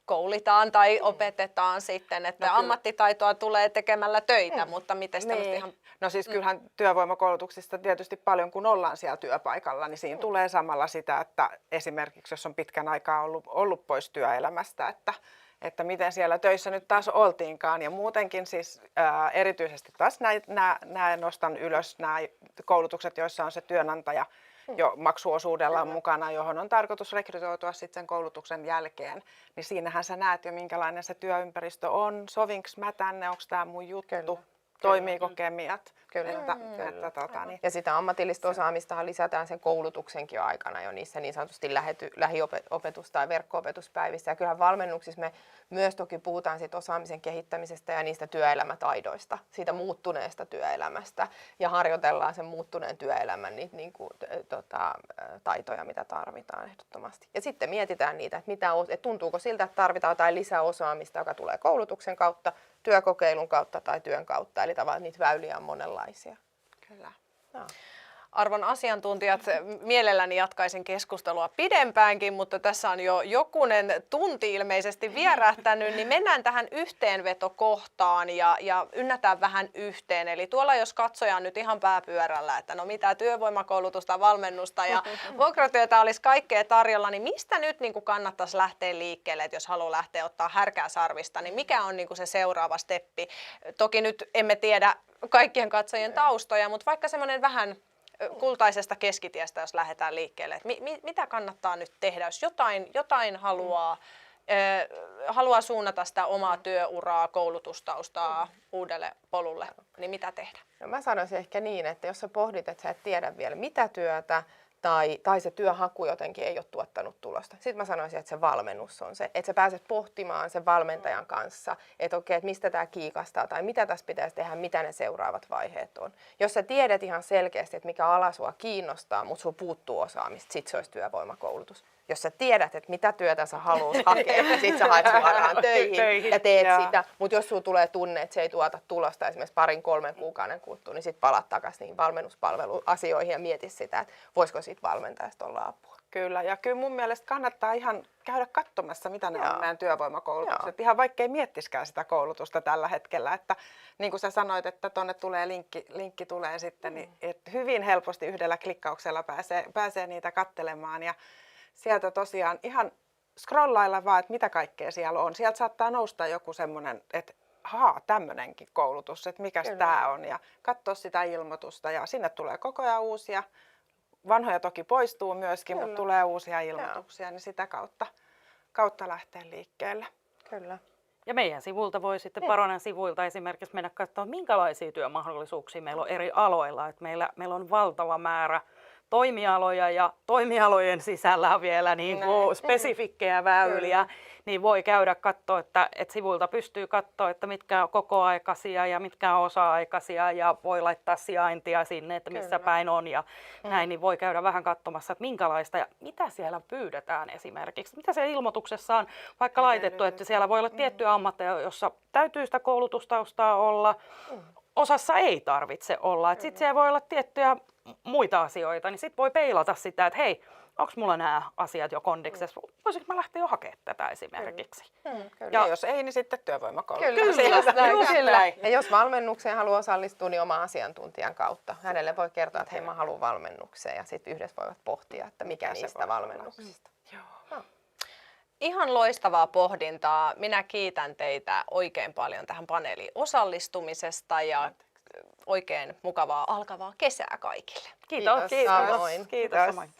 koulitaan tai opetetaan sitten, että ammattitaitoa tulee tekemällä töitä, mutta miten tämmöistä ihan... No siis kyllähän työvoimakoulutuksista tietysti paljon, kun ollaan siellä työpaikalla, niin siinä tulee samalla sitä, että esimerkiksi jos on pitkän aikaa ollut pois työelämästä, että miten siellä töissä nyt taas oltiinkaan. Ja muutenkin siis erityisesti taas nämä nostan ylös nämä koulutukset, joissa on se työnantaja jo maksuosuudella mukana, johon on tarkoitus rekrytoitua sitten sen koulutuksen jälkeen, niin siinähän sä näet jo minkälainen se työympäristö on, sovinko mä tänne, onko tämä mun juttu, toimiiko kemiat. Niin. Ja sitä ammatillista osaamistahan lisätään sen koulutuksenkin aikana jo niissä niin sanotusti lähiopetus- tai verkko-opetuspäivissä. Ja kyllähän valmennuksissa me myös toki puhutaan siitä osaamisen kehittämisestä ja niistä työelämätaidoista, siitä muuttuneesta työelämästä. Ja harjoitellaan sen muuttuneen työelämän niitä taitoja, mitä tarvitaan ehdottomasti. Ja sitten mietitään niitä, että tuntuuko siltä, että tarvitaan jotain lisäosaamista, joka tulee koulutuksen kautta, työkokeilun kautta tai työn kautta. Eli tavallaan niitä väyliä on monenlaisia. Kyllä. No. Arvon asiantuntijat, mielelläni jatkaisin keskustelua pidempäänkin, mutta tässä on jo jokunen tunti ilmeisesti vierähtänyt, niin mennään tähän yhteenvetokohtaan ja ynnätään vähän yhteen. Eli tuolla jos katsoja on nyt ihan pääpyörällä, että no mitä työvoimakoulutusta, valmennusta ja vuokratyötä olisi kaikkea tarjolla, niin mistä nyt niin kuin kannattaisi lähteä liikkeelle, että jos haluaa lähteä ottaa härkää sarvista, niin mikä on niin kuin se seuraava steppi? Toki nyt emme tiedä kaikkien katsojien taustoja, mutta vaikka semmoinen vähän kultaisesta keskitiestä, jos lähdetään liikkeelle. Mitä kannattaa nyt tehdä, jos jotain haluaa suunnata sitä omaa työuraa, koulutustaustaa uudelle polulle, niin mitä tehdä? No mä sanoisin ehkä niin, että jos sä pohdit, että sä et tiedä vielä mitä työtä, tai se työhaku jotenkin ei ole tuottanut tulosta. Sitten mä sanoisin, että se valmennus on se, että sä pääset pohtimaan sen valmentajan kanssa, että okei, että mistä tämä kiikastaa tai mitä tässä pitäisi tehdä, mitä ne seuraavat vaiheet on. Jos sä tiedät ihan selkeästi, että mikä ala sua kiinnostaa, mutta sulla puuttuu osaamista, sit se olisi työvoimakoulutus. Jos sä tiedät, että mitä työtä sä haluat hakea, sit sä haet suoraan töihin ja teet sitä. Mutta jos sulla tulee tunne, että se ei tuota tulosta esimerkiksi 2-3 kuukauden kuluttua, niin sit palaat takaisin niihin valmennuspalveluasioihin ja mieti sitä, että voisiko siitä valmentajasta olla apua. Kyllä, ja kyllä mun mielestä kannattaa ihan käydä katsomassa, mitä ne on meidän työvoimakoulutukset. Ihan vaikka ei miettiskään sitä koulutusta tällä hetkellä, että niin kuin sä sanoit, että tuonne tulee linkki tulee sitten, niin että hyvin helposti yhdellä klikkauksella pääsee niitä katselemaan ja sieltä tosiaan ihan scrollailla vaan, että mitä kaikkea siellä on. Sieltä saattaa nousta joku semmoinen, että tämmöinenkin koulutus, että mikäs tämä on. Ja katsoa sitä ilmoitusta ja sinne tulee koko ajan uusia. Vanhoja toki poistuu myöskin, mutta tulee uusia ilmoituksia, niin sitä kautta lähtee liikkeelle. Kyllä. Ja meidän sivulta voi sitten Paronen sivuilta esimerkiksi mennä katsomaan, minkälaisia työmahdollisuuksia meillä on eri aloilla. Että meillä on valtava määrä toimialoja ja toimialojen sisällä on vielä niin kuin spesifikkejä väyliä, niin voi käydä katsoa, että sivuilta pystyy katsoa, että mitkä on kokoaikaisia ja mitkä on osa-aikaisia ja voi laittaa sijaintia sinne, että missä päin on ja näin, niin voi käydä vähän katsomassa, että minkälaista ja mitä siellä pyydetään esimerkiksi. Mitä siellä ilmoituksessa on vaikka laitettu, että siellä voi olla tiettyjä ammatteja, jossa täytyy sitä koulutustaustaa olla, osassa ei tarvitse olla. Sitten siellä voi olla tiettyjä muita asioita, niin sitten voi peilata sitä, että hei, onko mulla nämä asiat jo kondiksessa? Voisinko mä lähteä jo hakemaan tätä esimerkiksi? Ja jos ei, niin sitten työvoimakoulutus. Kyllä. Ja jos valmennukseen haluaa osallistua, niin oma asiantuntijan kautta. Hänelle voi kertoa, että hei, mä haluan valmennukseen ja sitten yhdessä voivat pohtia, että mikä niistä valmennuksista. Ihan loistavaa pohdintaa. Minä kiitän teitä oikein paljon tähän paneeliin osallistumisesta ja oikein mukavaa alkavaa kesää kaikille. Kiitos. Kiitos. Samoin.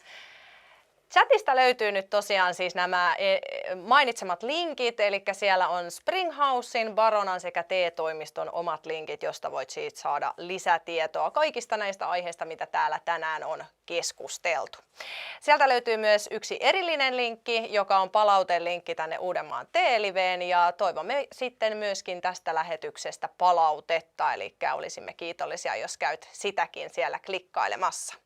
Chatista löytyy nyt tosiaan siis nämä mainitsemat linkit, eli siellä on Springhousen, Baronan sekä TE-toimiston omat linkit, josta voit siitä saada lisätietoa kaikista näistä aiheista, mitä täällä tänään on keskusteltu. Sieltä löytyy myös yksi erillinen linkki, joka on palautelinkki tänne Uudenmaan TE-liveen, ja toivomme sitten myöskin tästä lähetyksestä palautetta, eli olisimme kiitollisia, jos käyt sitäkin siellä klikkailemassa.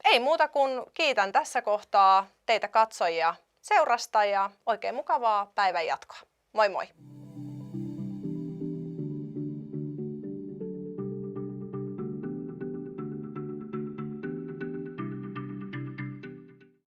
Ei muuta kuin kiitän tässä kohtaa teitä katsojia seurasta ja oikein mukavaa päivän jatkoa. Moi moi!